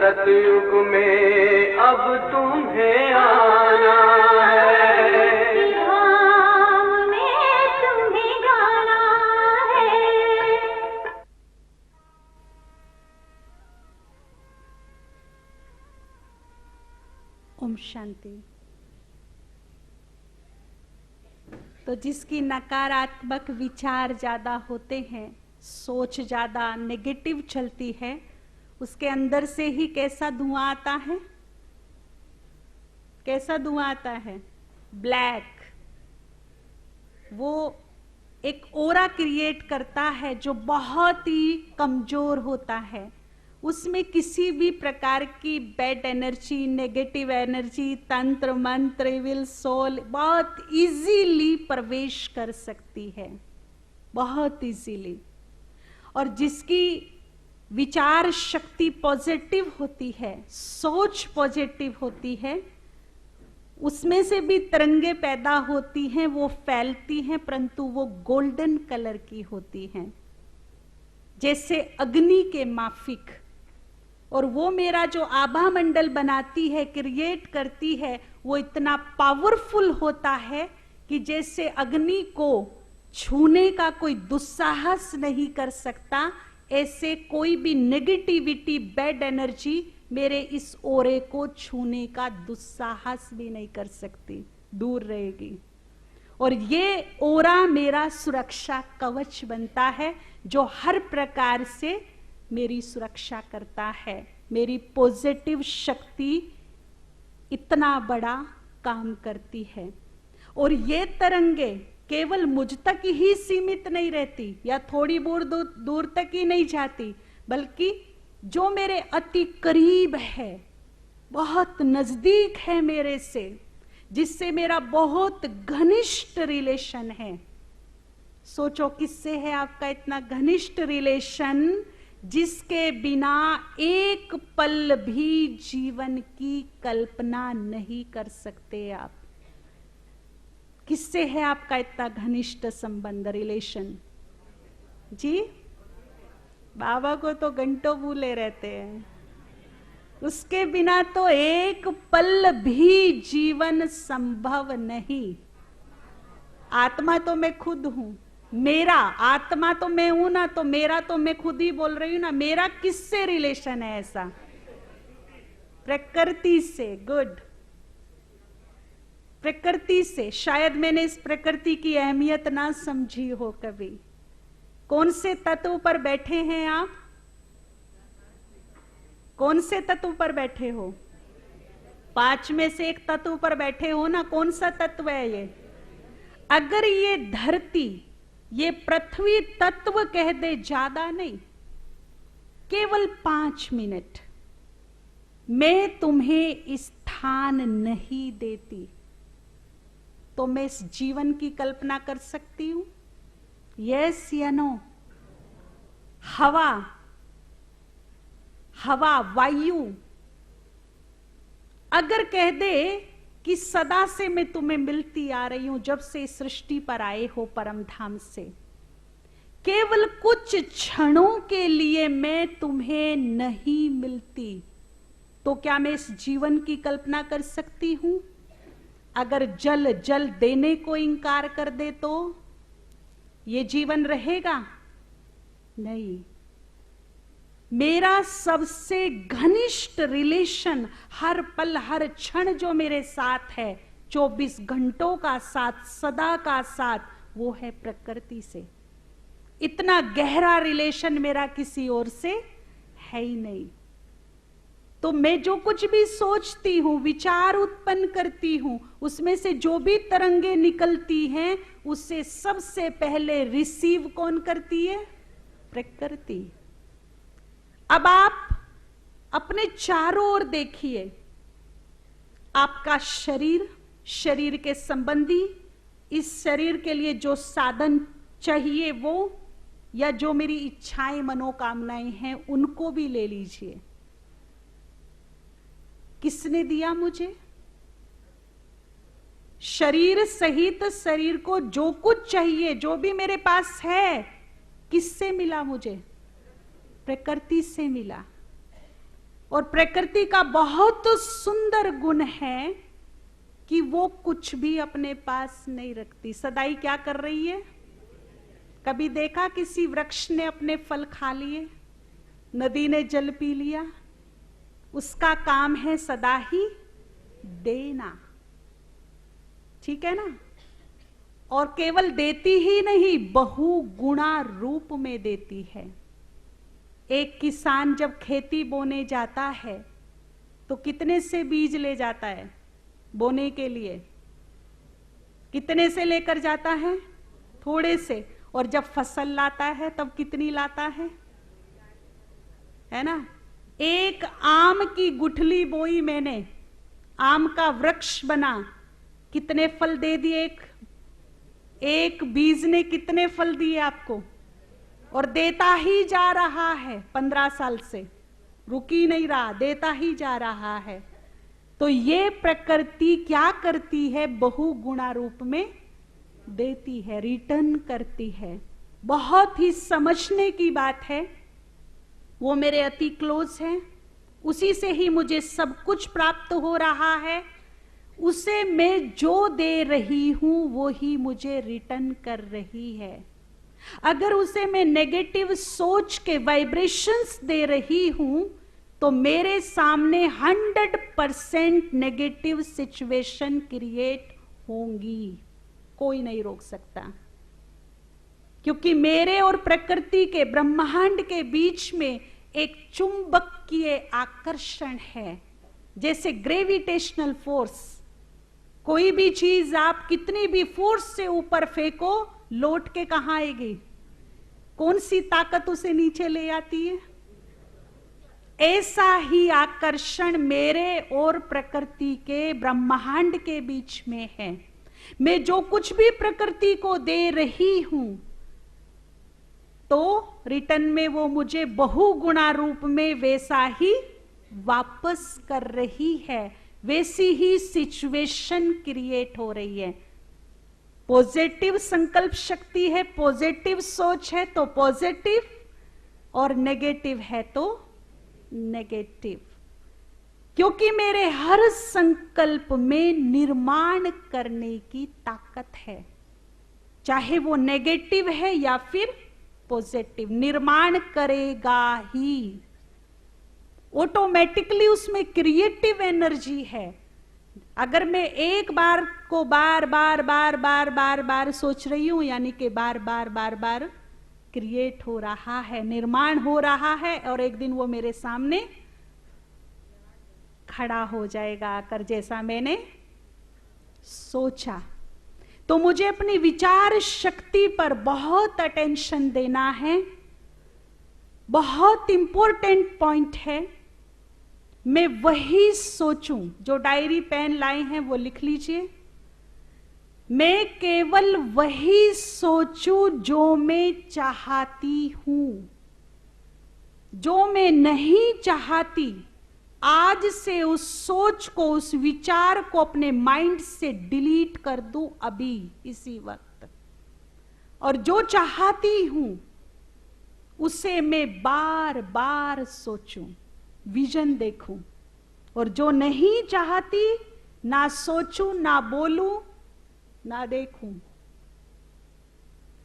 [SPEAKER 2] सतयुग में अब तुम्हें आना है।
[SPEAKER 3] धाम में तुम्हें गाना है।
[SPEAKER 1] ओम शांति। तो जिसकी नकारात्मक विचार ज्यादा होते हैं, सोच ज्यादा नेगेटिव चलती है, उसके अंदर से ही कैसा धुआं आता है? कैसा धुआं आता है? ब्लैक। वो एक ओरा क्रिएट करता है जो बहुत ही कमजोर होता है। उसमें किसी भी प्रकार की बैड एनर्जी, नेगेटिव एनर्जी, तंत्र मंत्र, इविल सोल बहुत इजीली प्रवेश कर सकती है, बहुत इजीली। और जिसकी विचार शक्ति पॉजिटिव होती है, सोच पॉजिटिव होती है, उसमें से भी तरंगे पैदा होती हैं, वो फैलती हैं, परंतु वो गोल्डन कलर की होती हैं, जैसे अग्नि के माफिक। और वो मेरा जो आभा मंडल बनाती है, क्रिएट करती है, वो इतना पावरफुल होता है कि जैसे अग्नि को छूने का कोई दुस्साहस नहीं कर सकता, ऐसे कोई भी नेगेटिविटी, बैड एनर्जी मेरे इस ओरे को छूने का दुस्साहस भी नहीं कर सकती, दूर रहेगी। और ये ओरा मेरा सुरक्षा कवच बनता है, जो हर प्रकार से मेरी सुरक्षा करता है। मेरी पॉजिटिव शक्ति इतना बड़ा काम करती है। और ये तरंगे केवल मुझ तक ही सीमित नहीं रहती या थोड़ी दूर तक ही नहीं जाती, बल्कि जो मेरे अति करीब है, बहुत नजदीक है मेरे से, जिससे मेरा बहुत घनिष्ठ रिलेशन है। सोचो किससे है आपका इतना घनिष्ठ रिलेशन, जिसके बिना एक पल भी जीवन की कल्पना नहीं कर सकते आप। किससे है आपका इतना घनिष्ठ संबंध, रिलेशन? जी, बाबा को तो घंटों भूले रहते हैं, उसके बिना तो एक पल भी जीवन संभव नहीं। आत्मा तो मैं खुद हूं, मेरा आत्मा तो मैं हूं ना, तो मेरा तो मैं खुद ही बोल रही हूं ना। मेरा किससे रिलेशन है ऐसा? प्रकृति से। गुड, प्रकृति से। शायद मैंने इस प्रकृति की अहमियत ना समझी हो कभी। कौन से तत्व पर बैठे हैं आप? कौन से तत्व पर बैठे हो? 5 में से एक तत्व पर बैठे हो ना। कौन सा तत्व है ये? अगर ये धरती, ये पृथ्वी तत्व कह दे, ज्यादा नहीं, केवल 5 मिनट, मैं तुम्हें स्थान नहीं देती, तो मैं इस जीवन की कल्पना कर सकती हूं? यस या नो? हवा, हवा, वायु अगर कह दे कि सदा से मैं तुम्हें मिलती आ रही हूं, जब से इस सृष्टि पर आए हो परम धाम से, केवल कुछ क्षणों के लिए मैं तुम्हें नहीं मिलती, तो क्या मैं इस जीवन की कल्पना कर सकती हूं? अगर जल जल देने को इंकार कर दे तो ये जीवन रहेगा? नहीं। मेरा सबसे घनिष्ठ रिलेशन, हर पल हर क्षण जो मेरे साथ है, 24 घंटों का साथ, सदा का साथ, वो है प्रकृति से। इतना गहरा रिलेशन मेरा किसी और से है ही नहीं। तो मैं जो कुछ भी सोचती हूं, विचार उत्पन्न करती हूं, उसमें से जो भी तरंगे निकलती हैं, उससे सबसे पहले रिसीव कौन करती है? प्रकृति। अब आप अपने चारों ओर देखिए, आपका शरीर, शरीर के संबंधी, इस शरीर के लिए जो साधन चाहिए वो, या जो मेरी इच्छाएं मनोकामनाएं हैं, उनको भी ले लीजिए। किसने दिया मुझे? शरीर सहित शरीर को जो कुछ चाहिए, जो भी मेरे पास है, किससे मिला मुझे? प्रकृति से मिला। और प्रकृति का बहुत सुंदर गुण है कि वो कुछ भी अपने पास नहीं रखती। सदाई क्या कर रही है? कभी देखा किसी वृक्ष ने अपने फल खा लिए, नदी ने जल पी लिया? उसका काम है सदा ही देना, ठीक है ना? और केवल देती ही नहीं, बहुगुणा रूप में देती है। एक किसान जब खेती बोने जाता है तो कितने से बीज ले जाता है बोने के लिए? कितने से लेकर जाता है? थोड़े से। और जब फसल लाता है तब कितनी लाता है ना? एक आम की गुठली बोई मैंने, आम का वृक्ष बना, कितने फल दे दिए? एक बीज ने कितने फल दिए आपको? और देता ही जा रहा है, 15 साल से रुक ही नहीं रहा, देता ही जा रहा है। तो ये प्रकृति क्या करती है? बहुगुणा रूप में देती है, रिटर्न करती है। बहुत ही समझने की बात है। वो मेरे अति क्लोज है, उसी से ही मुझे सब कुछ प्राप्त हो रहा है। उसे मैं जो दे रही हूं वो ही मुझे रिटर्न कर रही है। अगर उसे मैं नेगेटिव सोच के वाइब्रेशंस दे रही हूं तो मेरे सामने 100% नेगेटिव सिचुएशन क्रिएट होंगी, कोई नहीं रोक सकता। क्योंकि मेरे और प्रकृति के, ब्रह्मांड के बीच में एक चुंबकीय आकर्षण है, जैसे ग्रेविटेशनल फोर्स। कोई भी चीज आप कितनी भी फोर्स से ऊपर फेंको, लौट के कहां आएगी? कौन सी ताकत उसे नीचे ले आती है? ऐसा ही आकर्षण मेरे और प्रकृति के, ब्रह्मांड के बीच में है। मैं जो कुछ भी प्रकृति को दे रही हूं तो रिटर्न में वो मुझे बहुगुणा रूप में वैसा ही वापस कर रही है, वैसी ही सिचुएशन क्रिएट हो रही है। पॉजिटिव संकल्प शक्ति है, पॉजिटिव सोच है तो पॉजिटिव, और नेगेटिव है तो नेगेटिव। क्योंकि मेरे हर संकल्प में निर्माण करने की ताकत है। चाहे वो नेगेटिव है या फिर पॉजिटिव, निर्माण करेगा ही। ऑटोमेटिकली उसमें क्रिएटिव एनर्जी है। अगर मैं एक बार को बार बार बार बार बार बार सोच रही हूं, यानी कि बार बार बार बार क्रिएट हो रहा है, निर्माण हो रहा है, और एक दिन वो मेरे सामने खड़ा हो जाएगा आकर, जैसा मैंने सोचा। तो मुझे अपनी विचार शक्ति पर बहुत अटेंशन देना है। बहुत इंपॉर्टेंट पॉइंट है। मैं वही सोचूं। जो डायरी पेन लाए हैं वो लिख लीजिए। मैं केवल वही सोचूं जो मैं चाहती हूं। जो मैं नहीं चाहती, आज से उस सोच को, उस विचार को अपने माइंड से डिलीट कर दूं अभी इसी वक्त। और जो चाहती हूं उसे मैं बार बार सोचूं, विजन देखूं। और जो नहीं चाहती, ना सोचूं, ना बोलूं, ना देखूं।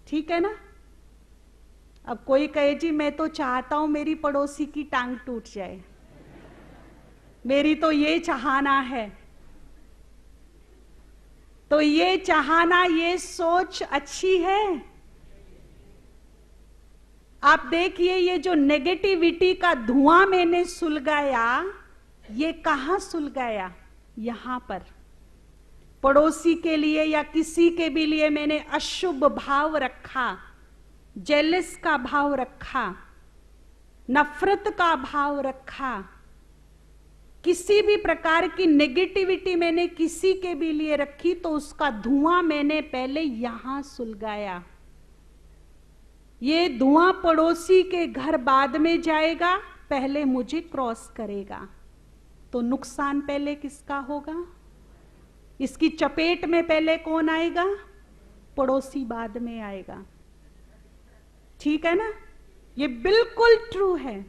[SPEAKER 1] ठीक है ना? अब कोई कहे जी मैं तो चाहता हूं मेरी पड़ोसी की टांग टूट जाए, मेरी तो ये चाहना है। तो ये चाहना, ये सोच अच्छी है? आप देखिए, ये जो नेगेटिविटी का धुआं मैंने सुलगाया, ये कहां सुलगाया? यहां पर। पड़ोसी के लिए या किसी के भी लिए मैंने अशुभ भाव रखा, जेलस का भाव रखा, नफरत का भाव रखा, किसी भी प्रकार की नेगेटिविटी मैंने किसी के भी लिए रखी, तो उसका धुआं मैंने पहले यहां सुलगाया। ये धुआं पड़ोसी के घर बाद में जाएगा, पहले मुझे क्रॉस करेगा। तो नुकसान पहले किसका होगा? इसकी चपेट में पहले कौन आएगा? पड़ोसी बाद में आएगा। ठीक है ना? ये बिल्कुल ट्रू है।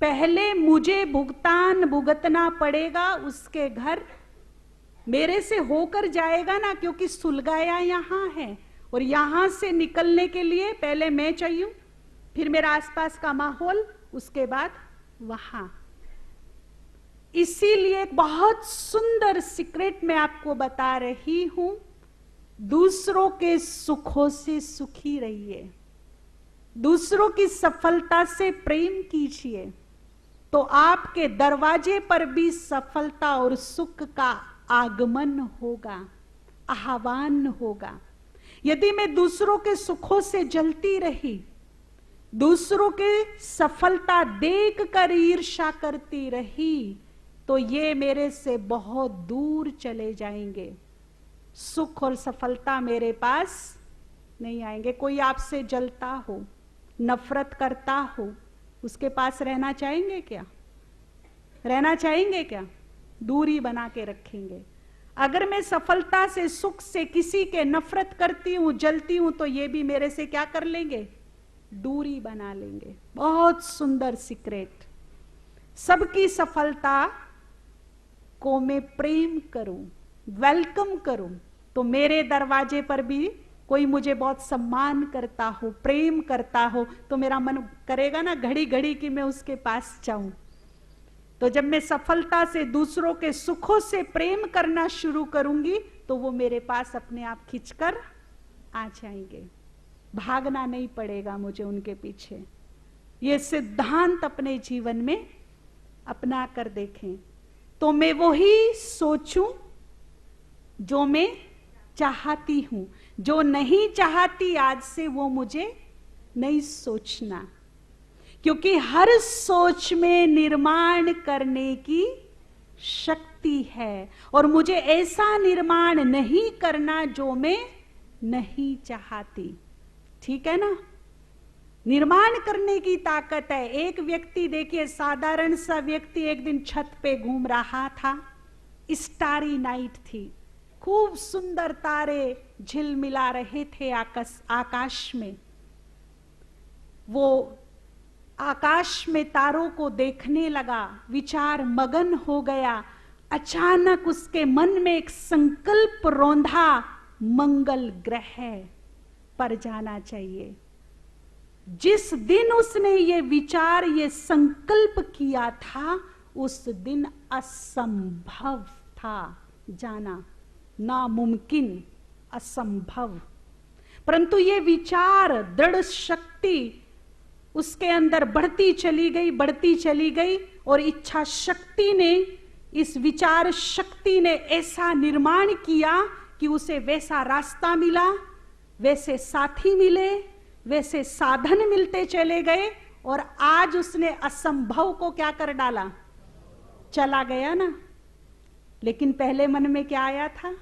[SPEAKER 1] पहले मुझे भुगतान भुगतना पड़ेगा, उसके घर मेरे से होकर जाएगा ना, क्योंकि सुलगाया यहां है। और यहां से निकलने के लिए पहले मैं चाहिए, फिर मेरा आसपास का माहौल, उसके बाद वहां। इसीलिए बहुत सुंदर सीक्रेट मैं आपको बता रही हूं। दूसरों के सुखों से सुखी रहिए, दूसरों की सफलता से प्रेम कीजिए, तो आपके दरवाजे पर भी सफलता और सुख का आगमन होगा, आह्वान होगा। यदि मैं दूसरों के सुखों से जलती रही, दूसरों के सफलता देखकर ईर्ष्या करती रही, तो ये मेरे से बहुत दूर चले जाएंगे। सुख और सफलता मेरे पास नहीं आएंगे। कोई आपसे जलता हो, नफरत करता हो, उसके पास रहना चाहेंगे क्या? रहना चाहेंगे क्या? दूरी बना के रखेंगे। अगर मैं सफलता से, सुख से किसी के नफरत करती हूं, जलती हूं, तो ये भी मेरे से क्या कर लेंगे? दूरी बना लेंगे। बहुत सुंदर सीक्रेट। सबकी सफलता को मैं प्रेम करूं, वेलकम करूं, तो मेरे दरवाजे पर भी कोई मुझे बहुत सम्मान करता हो, प्रेम करता हो, तो मेरा मन करेगा ना घड़ी घड़ी कि मैं उसके पास जाऊं। तो जब मैं सफलता से, दूसरों के सुखों से प्रेम करना शुरू करूंगी, तो वो मेरे पास अपने आप खिंचकर आ जाएंगे। भागना नहीं पड़ेगा मुझे उनके पीछे। ये सिद्धांत अपने जीवन में अपना कर देखें, तो मैं वही सोचूं जो मैं चाहती हूं। जो नहीं चाहती, आज से वो मुझे नहीं सोचना, क्योंकि हर सोच में निर्माण करने की शक्ति है। और मुझे ऐसा निर्माण नहीं करना जो मैं नहीं चाहती। ठीक है ना? निर्माण करने की ताकत है। एक व्यक्ति देखिए, साधारण सा व्यक्ति एक दिन छत पे घूम रहा था। स्टारी नाइट थी, खूब सुंदर तारे झिलमिला रहे थे आकाश में। वो आकाश में तारों को देखने लगा, विचार मगन हो गया। अचानक उसके मन में एक संकल्प रौंधा, मंगल ग्रह, पर जाना चाहिए। जिस दिन उसने ये विचार, ये संकल्प किया था, उस दिन असंभव था जाना, नामुमकिन, असंभव। परंतु ये विचार, दृढ़ शक्ति उसके अंदर बढ़ती चली गई, बढ़ती चली गई, और इच्छा शक्ति ने, इस विचार शक्ति ने ऐसा निर्माण किया कि उसे वैसा रास्ता मिला, वैसे साथी मिले, वैसे साधन मिलते चले गए, और आज उसने असंभव को क्या कर डाला, चला गया ना। लेकिन पहले मन में क्या आया था,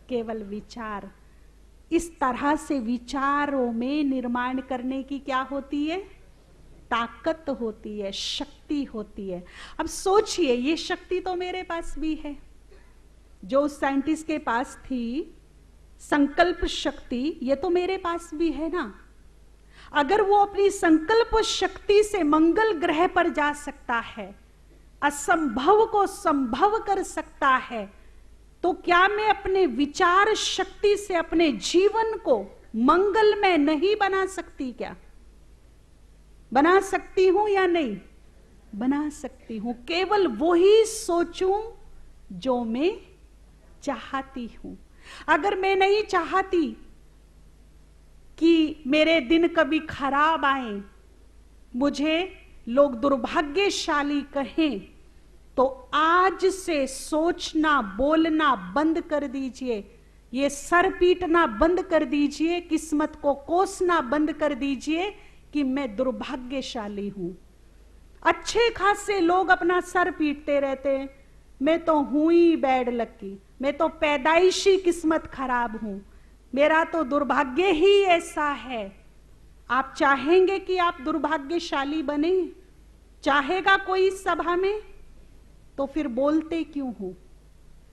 [SPEAKER 1] केवल विचार। इस तरह से विचारों में निर्माण करने की क्या होती है, ताकत होती है, शक्ति होती है। अब सोचिए, ये शक्ति तो मेरे पास भी है, जो उस साइंटिस्ट के पास थी, संकल्प शक्ति, ये तो मेरे पास भी है ना। अगर वो अपनी संकल्प शक्ति से मंगल ग्रह पर जा सकता है, असंभव को संभव कर सकता है, तो क्या मैं अपने विचार शक्ति से अपने जीवन को मंगलमय नहीं बना सकती? क्या बना सकती हूं या नहीं? बना सकती हूं। केवल वो ही सोचूं जो मैं चाहती हूं। अगर मैं नहीं चाहती कि मेरे दिन कभी खराब आए, मुझे लोग दुर्भाग्यशाली कहें, तो आज से सोचना, बोलना बंद कर दीजिए। ये सर पीटना बंद कर दीजिए, किस्मत को कोसना बंद कर दीजिए कि मैं दुर्भाग्यशाली हूं। अच्छे खासे लोग अपना सर पीटते रहते हैं, मैं तो हूं ही बैड लकी, मैं तो पैदाइशी किस्मत खराब हूं, मेरा तो दुर्भाग्य ही ऐसा है। आप चाहेंगे कि आप दुर्भाग्यशाली बने? चाहेगा कोई इस सभा में? तो फिर बोलते क्यों हो,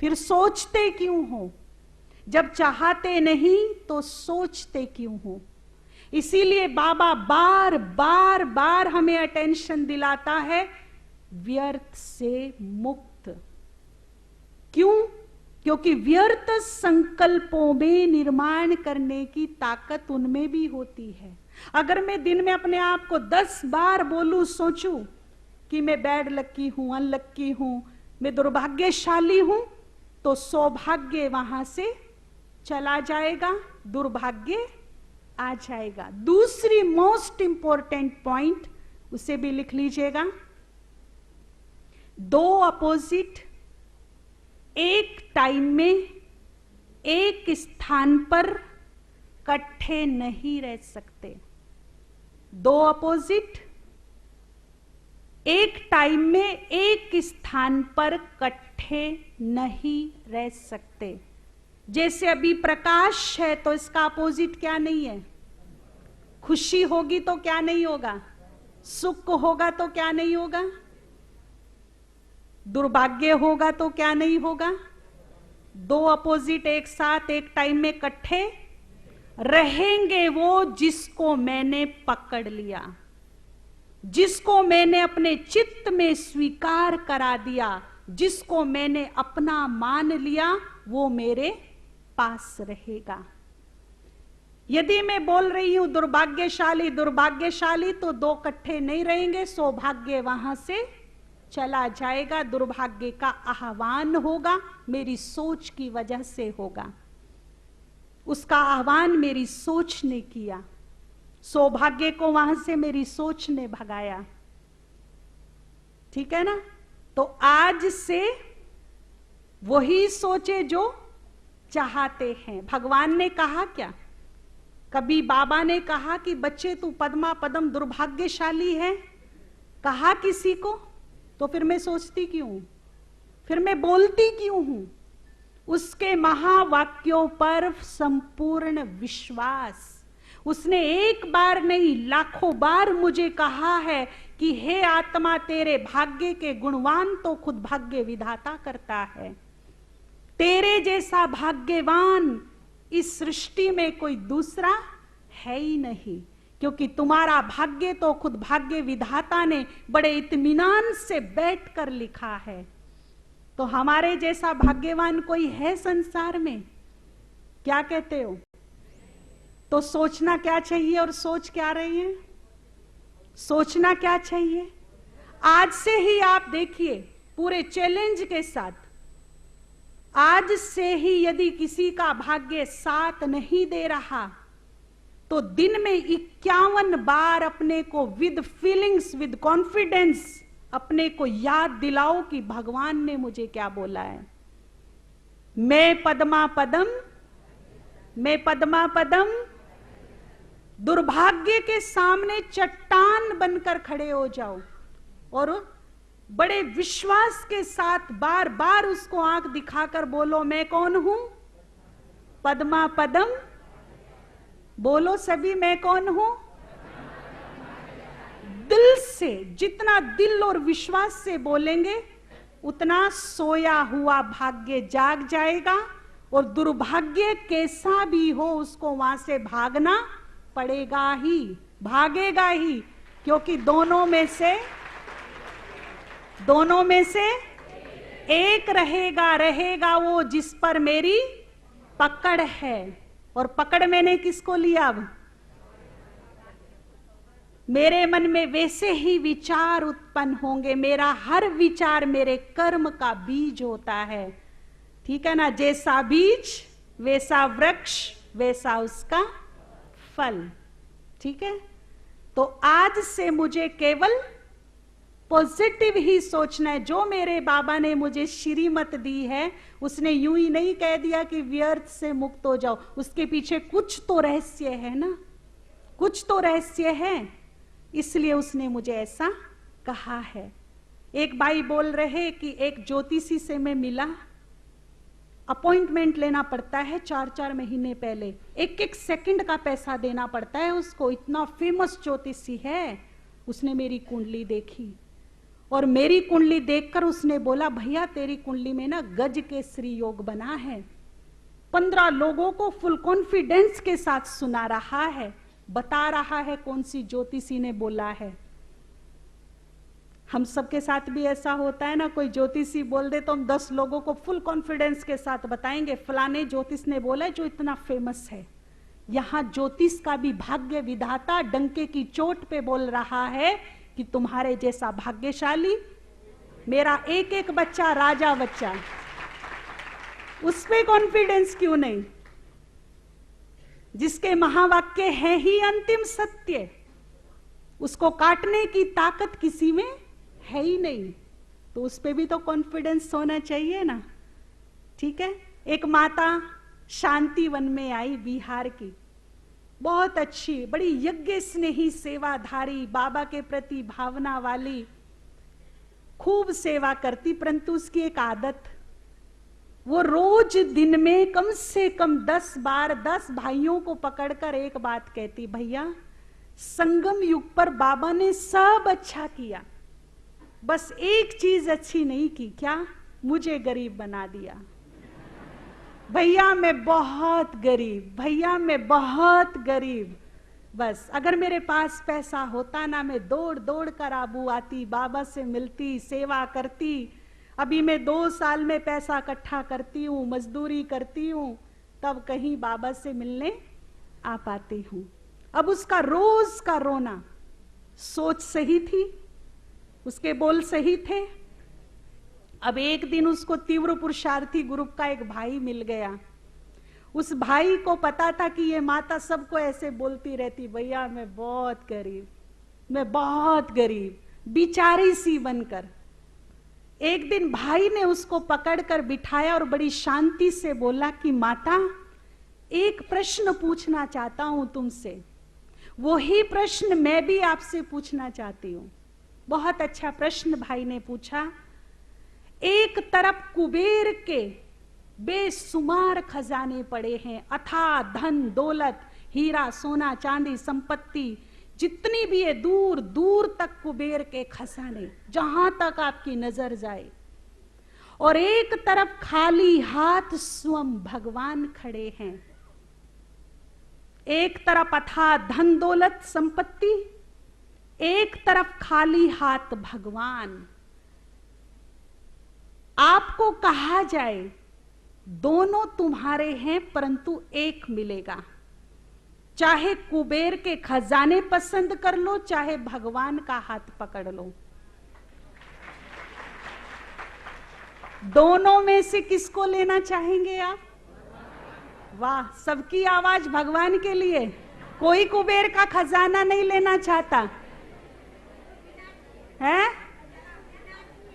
[SPEAKER 1] फिर सोचते क्यों हो? जब चाहते नहीं तो सोचते क्यों हो? इसीलिए बाबा बार बार बार हमें अटेंशन दिलाता है, व्यर्थ से मुक्त। क्यों? क्योंकि व्यर्थ संकल्पों में निर्माण करने की ताकत उनमें भी होती है। अगर मैं दिन में अपने आप को 10 बार बोलूं, सोचूं कि मैं बैड लकी हूं, अनलक्की हूं, मैं दुर्भाग्यशाली हूं, तो सौभाग्य वहां से चला जाएगा, दुर्भाग्य आ जाएगा। दूसरी मोस्ट इंपॉर्टेंट पॉइंट, उसे भी लिख लीजिएगा, 2 अपोजिट एक टाइम में एक स्थान पर इकट्ठे नहीं रह सकते। 2 अपोजिट एक टाइम में एक स्थान पर इकट्ठे नहीं रह सकते। जैसे अभी प्रकाश है तो इसका अपोजिट क्या नहीं है? खुशी होगी तो क्या नहीं होगा? सुख होगा तो क्या नहीं होगा? दुर्भाग्य होगा तो क्या नहीं होगा? 2 अपोजिट एक साथ एक टाइम में इकट्ठे रहेंगे। वो जिसको मैंने पकड़ लिया, जिसको मैंने अपने चित्त में स्वीकार करा दिया, जिसको मैंने अपना मान लिया, वो मेरे पास रहेगा। यदि मैं बोल रही हूं दुर्भाग्यशाली दुर्भाग्यशाली, तो 2 इकट्ठे नहीं रहेंगे, सौभाग्य वहां से चला जाएगा, दुर्भाग्य का आह्वान होगा, मेरी सोच की वजह से होगा। उसका आह्वान मेरी सोच ने किया, सौभाग्य को वहां से मेरी सोच ने भगाया। ठीक है ना? तो आज से वही सोचे जो चाहते हैं। भगवान ने कहा क्या? कभी बाबा ने कहा कि बच्चे तू पद्मा पदम दुर्भाग्यशाली है? कहा किसी को? तो फिर मैं सोचती क्यों हूं? फिर मैं बोलती क्यों हूं? उसके महावाक्यों पर संपूर्ण विश्वास। उसने एक बार नहीं, लाखों बार मुझे कहा है कि हे आत्मा, तेरे भाग्य के गुणवान तो खुद भाग्य विधाता करता है। तेरे जैसा भाग्यवान इस सृष्टि में कोई दूसरा है ही नहीं, क्योंकि तुम्हारा भाग्य तो खुद भाग्य विधाता ने बड़े इत्मीनान से बैठकर लिखा है। तो हमारे जैसा भाग्यवान कोई है संसार में? क्या कहते हो? तो सोचना क्या चाहिए और सोच क्या रही है? सोचना क्या चाहिए? आज से ही आप देखिए पूरे चैलेंज के साथ, आज से ही यदि किसी का भाग्य साथ नहीं दे रहा तो दिन में 51 बार अपने को विद फीलिंग्स, विद कॉन्फिडेंस अपने को याद दिलाओ कि भगवान ने मुझे क्या बोला है। मैं पद्मा पदम, मैं पद्मा पदम, दुर्भाग्य के सामने चट्टान बनकर खड़े हो जाओ और बड़े विश्वास के साथ बार बार उसको आंख दिखाकर बोलो, मैं कौन हूं? पद्मा पदम। बोलो सभी, मैं कौन हूं? दिल से, जितना दिल और विश्वास से बोलेंगे उतना सोया हुआ भाग्य जाग जाएगा और दुर्भाग्य कैसा भी हो उसको वहां से भागना पड़ेगा ही, भागेगा ही, क्योंकि दोनों में से एक रहेगा वो जिस पर मेरी पकड़ है। और पकड़ मैंने किसको लिया? अब मेरे मन में वैसे ही विचार उत्पन्न होंगे, मेरा हर विचार मेरे कर्म का बीज होता है, ठीक है ना? जैसा बीज वैसा वृक्ष, वैसा उसका फल, ठीक है? तो आज से मुझे केवल पॉजिटिव ही सोचना है। जो मेरे बाबा ने मुझे श्रीमत दी है उसने यूं ही नहीं कह दिया कि व्यर्थ से मुक्त हो जाओ, उसके पीछे कुछ तो रहस्य है ना, कुछ तो रहस्य है, इसलिए उसने मुझे ऐसा कहा है। एक भाई बोल रहे कि एक ज्योतिषी से मैं मिला, अपॉइंटमेंट लेना पड़ता है 4-4 महीने पहले, 1-1 सेकंड का पैसा देना पड़ता है उसको, इतना फेमस ज्योतिषी है। उसने मेरी कुंडली देखी और मेरी कुंडली देखकर उसने बोला, भैया तेरी कुंडली में ना गज केसरी योग बना है। 15 लोगों को फुल कॉन्फिडेंस के साथ सुना रहा है, बता रहा है कौन सी ज्योतिषी ने बोला है। हम सबके साथ भी ऐसा होता है ना, कोई ज्योतिषी बोल दे तो हम 10 लोगों को फुल कॉन्फिडेंस के साथ बताएंगे फलाने ज्योतिष ने बोला है जो इतना फेमस है। यहां ज्योतिष का भी भाग्य विधाता डंके की चोट पे बोल रहा है कि तुम्हारे जैसा भाग्यशाली मेरा एक एक बच्चा राजा बच्चा, उस पे कॉन्फिडेंस क्यों नहीं? जिसके महावाक्य है ही अंतिम सत्य, उसको काटने की ताकत किसी में है ही नहीं, तो उस पे भी तो कॉन्फिडेंस होना चाहिए ना, ठीक है? एक माता शांति वन में आई, बिहार की, बहुत अच्छी, बड़ी यज्ञ स्नेही सेवाधारी, बाबा के प्रति भावना वाली, खूब सेवा करती, परंतु उसकी एक आदत, वो रोज दिन में कम से कम 10 बार 10 भाइयों को पकड़कर एक बात कहती, भैया संगम युग पर बाबा ने सब अच्छा किया, बस एक चीज अच्छी नहीं की, क्या? मुझे गरीब बना दिया। भैया मैं बहुत गरीब, भैया मैं बहुत गरीब, बस अगर मेरे पास पैसा होता ना, मैं दौड़ दौड़ कर आबू आती, बाबा से मिलती, सेवा करती। अभी मैं 2 साल में पैसा इकट्ठा करती हूँ, मजदूरी करती हूँ, तब कहीं बाबा से मिलने आ पाती हूँ। अब उसका रोज का रोना, सोच सही थी, उसके बोल सही थे। अब एक दिन उसको तीव्र पुरुषार्थी ग्रुप का एक भाई मिल गया। उस भाई को पता था कि ये माता सबको ऐसे बोलती रहती, भैया मैं बहुत गरीब, मैं बहुत गरीब, बिचारी सी बनकर। एक दिन भाई ने उसको पकड़कर बिठाया और बड़ी शांति से बोला कि माता एक प्रश्न पूछना चाहता हूं तुमसे, वही प्रश्न मैं भी आपसे पूछना चाहती हूं। बहुत अच्छा प्रश्न भाई ने पूछा। एक तरफ कुबेर के बेशुमार खजाने पड़े हैं, अथाह धन दौलत, हीरा सोना चांदी संपत्ति जितनी भी है, दूर दूर तक कुबेर के खजाने, जहां तक आपकी नजर जाए। और एक तरफ खाली हाथ स्वयं भगवान खड़े हैं। एक तरफ अथाह धन दौलत संपत्ति, एक तरफ खाली हाथ भगवान। आपको कहा जाए दोनों तुम्हारे हैं परंतु एक मिलेगा। चाहे कुबेर के खजाने पसंद कर लो, चाहे भगवान का हाथ पकड़ लो। दोनों में से किसको लेना चाहेंगे आप? वाह, सबकी आवाज भगवान के लिए। कोई कुबेर का खजाना नहीं लेना चाहता है?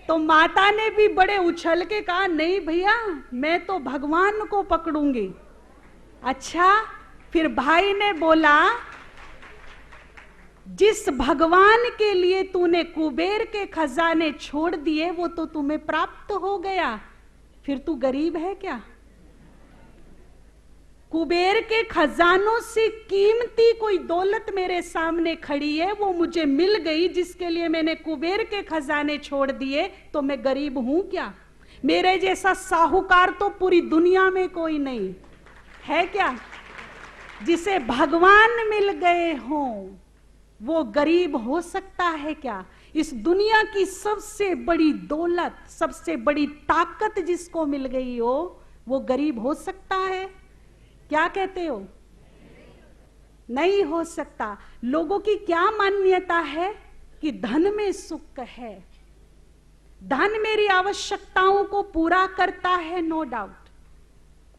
[SPEAKER 1] तो माता ने भी बड़े उछल के कहा, नहीं भैया, मैं तो भगवान को पकड़ूंगी। अच्छा, फिर भाई ने बोला, जिस भगवान के लिए तूने कुबेर के खजाने छोड़ दिए वो तो तुम्हें प्राप्त हो गया, फिर तू गरीब है क्या? कुबेर के खजानों से कीमती कोई दौलत मेरे सामने खड़ी है, वो मुझे मिल गई, जिसके लिए मैंने कुबेर के खजाने छोड़ दिए, तो मैं गरीब हूं क्या? मेरे जैसा साहूकार तो पूरी दुनिया में कोई नहीं है क्या? जिसे भगवान मिल गए हों वो गरीब हो सकता है क्या? इस दुनिया की सबसे बड़ी दौलत, सबसे बड़ी ताकत जिसको मिल गई हो, वो गरीब हो सकता है? क्या कहते हो? नहीं हो सकता। लोगों की क्या मान्यता है कि धन में सुख है, धन मेरी आवश्यकताओं को पूरा करता है, नो डाउट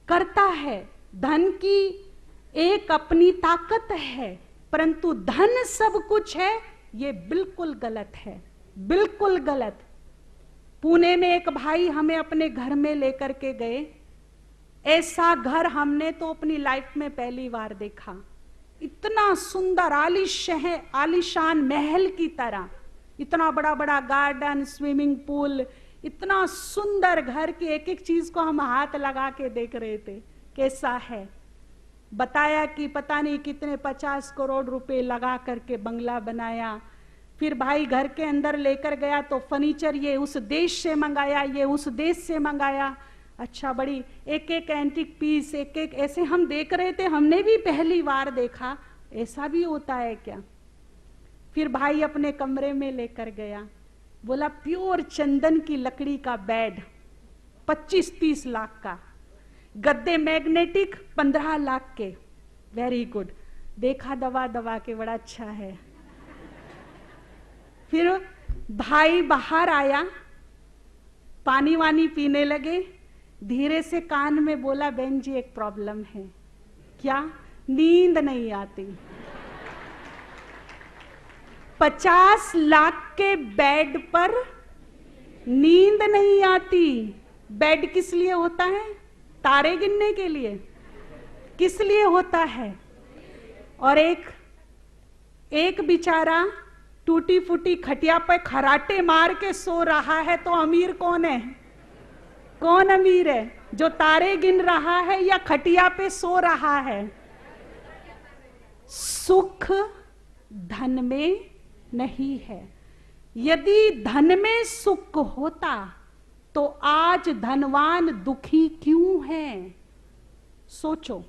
[SPEAKER 1] करता है, धन की एक अपनी ताकत है, परंतु धन सब कुछ है, ये बिल्कुल गलत है, बिल्कुल गलत। पुणे में एक भाई हमें अपने घर में लेकर के गए। ऐसा घर हमने तो अपनी लाइफ में पहली बार देखा। इतना सुंदर आलीशान महल की तरह, इतना बड़ा बड़ा गार्डन, स्विमिंग पूल, इतना सुंदर घर की एक एक चीज को हम हाथ लगा के देख रहे थे कैसा है। बताया कि पता नहीं कितने 50 करोड़ रुपए लगा करके बंगला बनाया। फिर भाई घर के अंदर लेकर गया तो फर्नीचर ये उस देश से मंगाया, ये उस देश से मंगाया। अच्छा, बड़ी एक एक एंटीक पीस, एक एक ऐसे हम देख रहे थे, हमने भी पहली बार देखा, ऐसा भी होता है क्या? फिर भाई अपने कमरे में लेकर गया, बोला प्योर चंदन की लकड़ी का बेड 25-30 लाख का, गद्दे मैग्नेटिक 15 लाख के। वेरी गुड, देखा दबा दबा के, बड़ा अच्छा है। फिर भाई बाहर आया, पानी वानी पीने लगे, धीरे से कान में बोला, बहन जी एक प्रॉब्लम है। क्या? नींद नहीं आती। 50 लाख के बेड पर नींद नहीं आती। बेड किस लिए होता है? तारे गिनने के लिए। किस लिए होता है? और एक बेचारा टूटी फूटी खटिया पर खराटे मार के सो रहा है, तो अमीर कौन है? कौन अमीर है? जो तारे गिन रहा है या खटिया पे सो रहा है? सुख धन में नहीं है। यदि धन में सुख होता तो आज धनवान दुखी क्यों है? सोचो,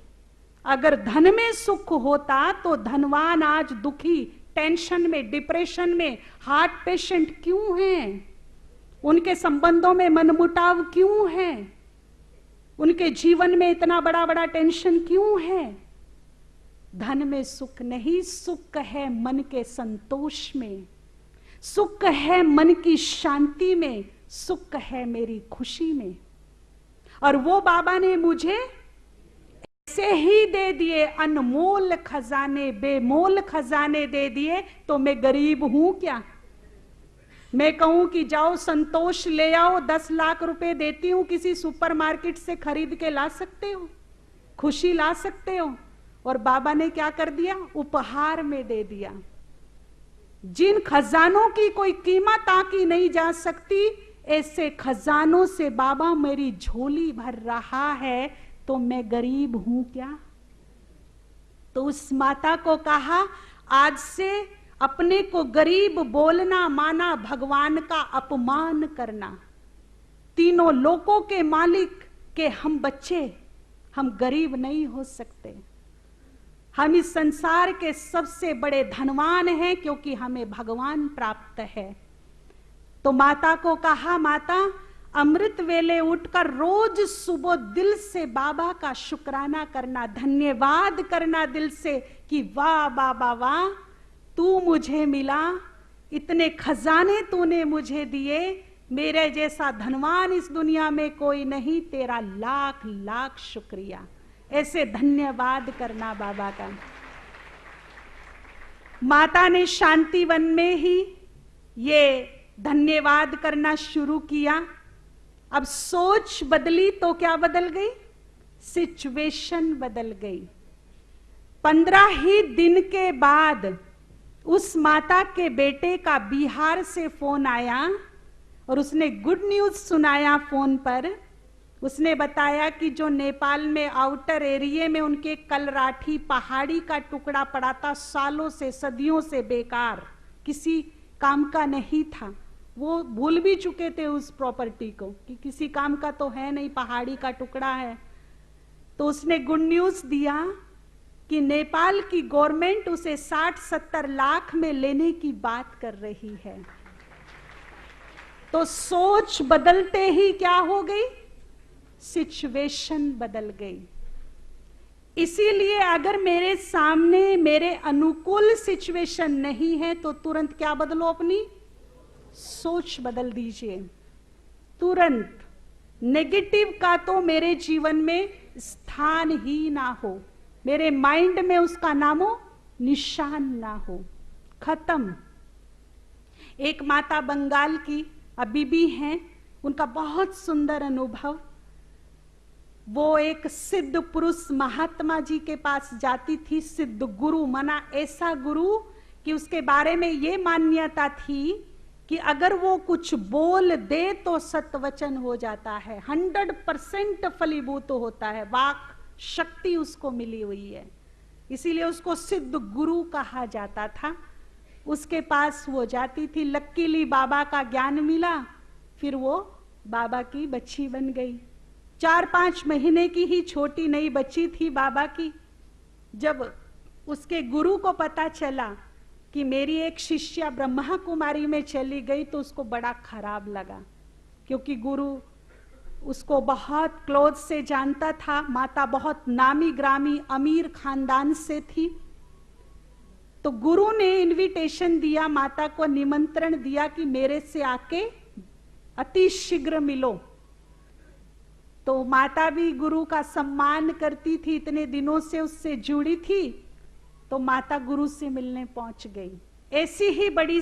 [SPEAKER 1] अगर धन में सुख होता तो धनवान आज दुखी, टेंशन में, डिप्रेशन में, हार्ट पेशेंट क्यों हैं? उनके संबंधों में मनमुटाव क्यों है? उनके जीवन में इतना बड़ा बड़ा टेंशन क्यों है? धन में सुख नहीं, सुख है मन के संतोष में, सुख है मन की शांति में, सुख है मेरी खुशी में। और वो बाबा ने मुझे ऐसे ही दे दिए, अनमोल खजाने, बेमोल खजाने दे दिए, तो मैं गरीब हूं क्या? मैं कहूं कि जाओ संतोष ले आओ, 10 लाख रुपए देती हूं, किसी सुपरमार्केट से खरीद के ला सकते हो, खुशी ला सकते हो। और बाबा ने क्या कर दिया? उपहार में दे दिया। जिन खजानों की कोई कीमत आंकी नहीं जा सकती, ऐसे खजानों से बाबा मेरी झोली भर रहा है, तो मैं गरीब हूं क्या? तो उस माता को कहा, आज से अपने को गरीब बोलना माना भगवान का अपमान करना। तीनों लोकों के मालिक के हम बच्चे, हम गरीब नहीं हो सकते। हम इस संसार के सबसे बड़े धनवान हैं, क्योंकि हमें भगवान प्राप्त है। तो माता को कहा, माता अमृत वेले उठकर रोज सुबह दिल से बाबा का शुक्राना करना, धन्यवाद करना दिल से कि वाह बाबा वाह, तू मुझे मिला, इतने खजाने तूने मुझे दिए, मेरे जैसा धनवान इस दुनिया में कोई नहीं, तेरा लाख लाख शुक्रिया। ऐसे धन्यवाद करना बाबा का। माता ने शांतिवन में ही ये धन्यवाद करना शुरू किया। अब सोच बदली तो क्या बदल गई? सिचुएशन बदल गई। 15 ही दिन के बाद उस माता के बेटे का बिहार से फोन आया और उसने गुड न्यूज सुनाया फोन पर। उसने बताया कि जो नेपाल में आउटर एरिया में उनके कलराठी पहाड़ी का टुकड़ा पड़ा था, सालों से सदियों से बेकार, किसी काम का नहीं था, वो भूल भी चुके थे उस प्रॉपर्टी को कि किसी काम का तो है नहीं, पहाड़ी का टुकड़ा है। तो उसने गुड न्यूज दिया कि नेपाल की गवर्नमेंट उसे 60-70 लाख में लेने की बात कर रही है। तो सोच बदलते ही क्या हो गई? सिचुएशन बदल गई। इसीलिए अगर मेरे सामने मेरे अनुकूल सिचुएशन नहीं है तो तुरंत क्या बदलो? अपनी सोच बदल दीजिए तुरंत। नेगेटिव का तो मेरे जीवन में स्थान ही ना हो, मेरे माइंड में उसका नामो निशान ना हो, खत्म। एक माता बंगाल की अभी भी हैं, उनका बहुत सुंदर अनुभव। वो एक सिद्ध पुरुष महात्मा जी के पास जाती थी, सिद्ध गुरु, मना ऐसा गुरु कि उसके बारे में ये मान्यता थी कि अगर वो कुछ बोल दे तो सत्वचन हो जाता है, 100% फलीभूत होता है, वाक शक्ति उसको मिली हुई है, इसीलिए उसको सिद्ध गुरु कहा जाता था। उसके पास वो जाती थी, लकीली बाबा का ज्ञान मिला, फिर वो बाबा की बच्ची बन गई। 4-5 महीने की ही छोटी नई बच्ची थी बाबा की। जब उसके गुरु को पता चला कि मेरी एक शिष्या ब्रह्मा कुमारी में चली गई तो उसको बड़ा खराब लगा, क्योंकि गुरु उसको बहुत क्लोज से जानता था। माता बहुत नामी ग्रामी अमीर खानदान से थी। तो गुरु ने इनविटेशन दिया, माता को निमंत्रण दिया कि मेरे से आके अति शीघ्र मिलो। तो माता भी गुरु का सम्मान करती थी, इतने दिनों से उससे जुड़ी थी, तो माता गुरु से मिलने पहुंच गई। ऐसी ही बड़ी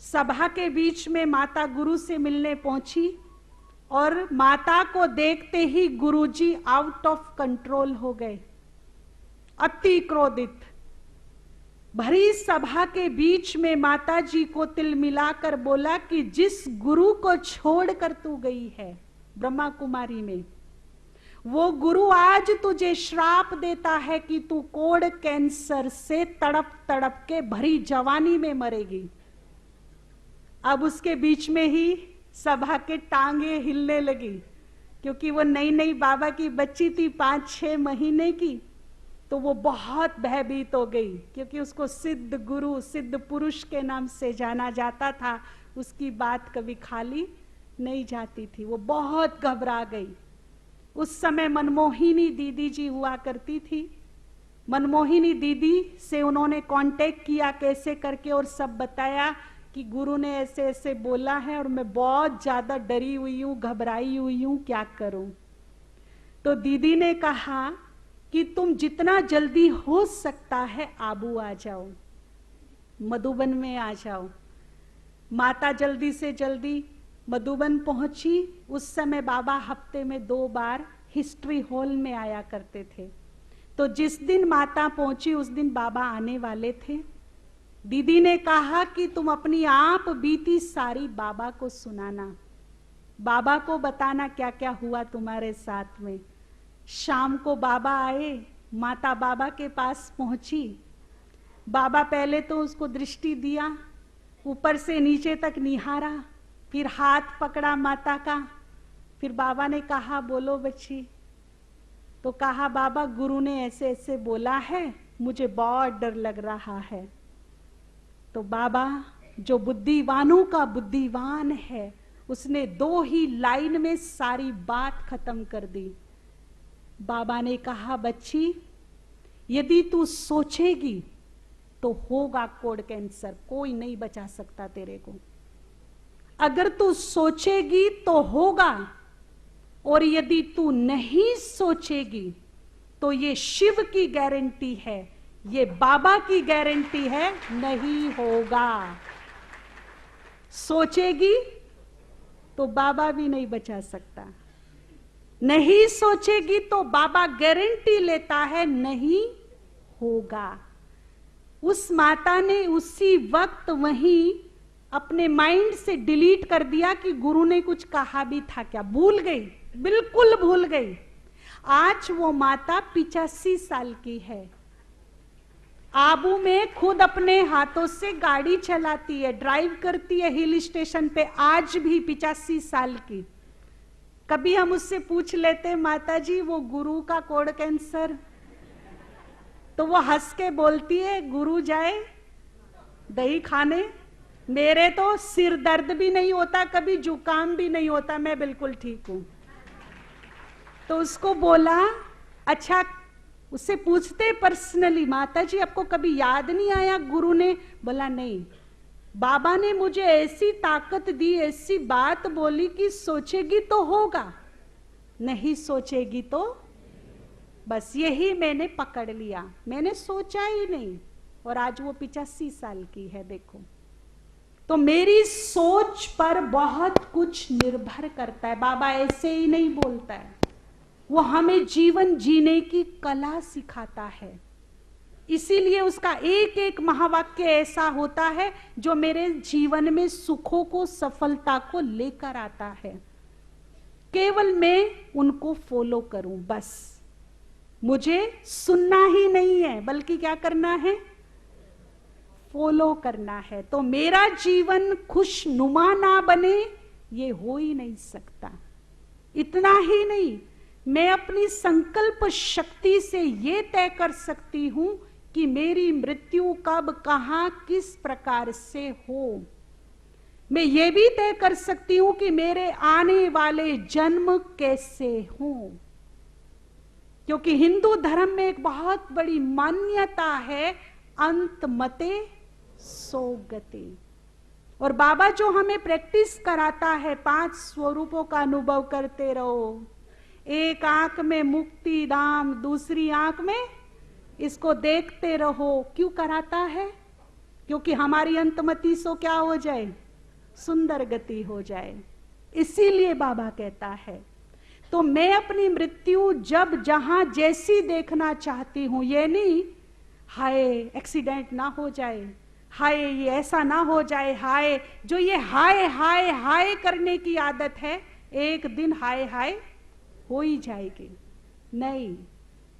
[SPEAKER 1] सभा के बीच में माता गुरु से मिलने पहुंची और माता को देखते ही गुरुजी आउट ऑफ कंट्रोल हो गए, अति क्रोधित। भरी सभा के बीच में माता जी को तिल मिलाकर बोला कि जिस गुरु को छोड़कर तू गई है ब्रह्मा कुमारी में, वो गुरु आज तुझे श्राप देता है कि तू कोढ़ कैंसर से तड़प तड़प के भरी जवानी में मरेगी। अब उसके बीच में ही सभा के टांगे हिलने लगी, क्योंकि वो नई नई बाबा की बच्ची थी, 5-6 महीने की। तो वो बहुत भयभीत हो गई, क्योंकि उसको सिद्ध गुरु, सिद्ध पुरुष के नाम से जाना जाता था। उसकी बात कभी खाली नहीं जाती थी। वो बहुत घबरा गई। उस समय मनमोहिनी दीदी जी हुआ करती थी। मनमोहिनी दीदी से उन्होंने कांटेक्ट किया कैसे करके और सब बताया कि गुरु ने ऐसे ऐसे बोला है और मैं बहुत ज्यादा डरी हुई हूँ, घबराई हुई हूँ, क्या करूं। तो दीदी ने कहा कि तुम जितना जल्दी हो सकता है आबू आ जाओ, मधुबन में आ जाओ। माता जल्दी से जल्दी मधुबन पहुंची। उस समय बाबा हफ्ते में 2 बार हिस्ट्री हॉल में आया करते थे। तो जिस दिन माता पहुंची उस दिन बाबा आने वाले थे। दीदी ने कहा कि तुम अपनी आप बीती सारी बाबा को सुनाना, बाबा को बताना क्या क्या हुआ तुम्हारे साथ में। शाम को बाबा आए, माता बाबा के पास पहुंची। बाबा पहले तो उसको दृष्टि दिया, ऊपर से नीचे तक निहारा, फिर हाथ पकड़ा माता का। फिर बाबा ने कहा बोलो बच्ची। तो कहा बाबा गुरु ने ऐसे ऐसे बोला है, मुझे बहुत डर लग रहा है। तो बाबा जो बुद्धिवानों का बुद्धिवान है, उसने 2 ही लाइन में सारी बात खत्म कर दी। बाबा ने कहा बच्ची, यदि तू सोचेगी तो होगा कोढ़ कैंसर, कोई नहीं बचा सकता तेरे को। अगर तू सोचेगी तो होगा, और यदि तू नहीं सोचेगी तो ये शिव की गारंटी है, ये बाबा की गारंटी है, नहीं होगा। सोचेगी तो बाबा भी नहीं बचा सकता, नहीं सोचेगी तो बाबा गारंटी लेता है नहीं होगा। उस माता ने उसी वक्त वहीं अपने माइंड से डिलीट कर दिया कि गुरु ने कुछ कहा भी था क्या, भूल गई, बिल्कुल भूल गई। आज वो माता 85 साल की है, आबू में खुद अपने हाथों से गाड़ी चलाती है, ड्राइव करती है हिल स्टेशन पे, आज भी 85 साल की। कभी हम उससे पूछ लेते माता जी वो गुरु का कोढ़ कैंसर, तो वो हंस के बोलती है गुरु जाए दही खाने, मेरे तो सिर दर्द भी नहीं होता, कभी जुकाम भी नहीं होता, मैं बिल्कुल ठीक हूं। तो उसको बोला, अच्छा, उससे पूछते पर्सनली माता जी आपको कभी याद नहीं आया गुरु ने? बोला नहीं, बाबा ने मुझे ऐसी ताकत दी, ऐसी बात बोली कि सोचेगी तो होगा, नहीं सोचेगी तो, बस यही मैंने पकड़ लिया, मैंने सोचा ही नहीं, और आज वो 85 साल की है। देखो, तो मेरी सोच पर बहुत कुछ निर्भर करता है। बाबा ऐसे ही नहीं बोलता है, वो हमें जीवन जीने की कला सिखाता है। इसीलिए उसका एक एक महावाक्य ऐसा होता है जो मेरे जीवन में सुखों को, सफलता को लेकर आता है। केवल मैं उनको फॉलो करूं, बस मुझे सुनना ही नहीं है, बल्कि क्या करना है, फॉलो करना है। तो मेरा जीवन खुशनुमा ना बने ये हो ही नहीं सकता। इतना ही नहीं, मैं अपनी संकल्प शक्ति से ये तय कर सकती हूं कि मेरी मृत्यु कब, कहां, किस प्रकार से हो। मैं ये भी तय कर सकती हूं कि मेरे आने वाले जन्म कैसे हों, क्योंकि हिंदू धर्म में एक बहुत बड़ी मान्यता है, अंत मते सो गते। और बाबा जो हमें प्रैक्टिस कराता है, 5 स्वरूपों का अनुभव करते रहो, एक आंख में मुक्ति धाम, दूसरी आंख में इसको देखते रहो। क्यों कराता है? क्योंकि हमारी अंतमति सो क्या हो जाए, सुंदर गति हो जाए। इसीलिए बाबा कहता है, तो मैं अपनी मृत्यु जब जहां जैसी देखना चाहती हूं, ये नहीं हाय एक्सीडेंट ना हो जाए, हाय ये ऐसा ना हो जाए, हाय, जो ये हाय हाय हाय करने की आदत है, एक दिन हाय हाय हो ही जाएगी। नहीं,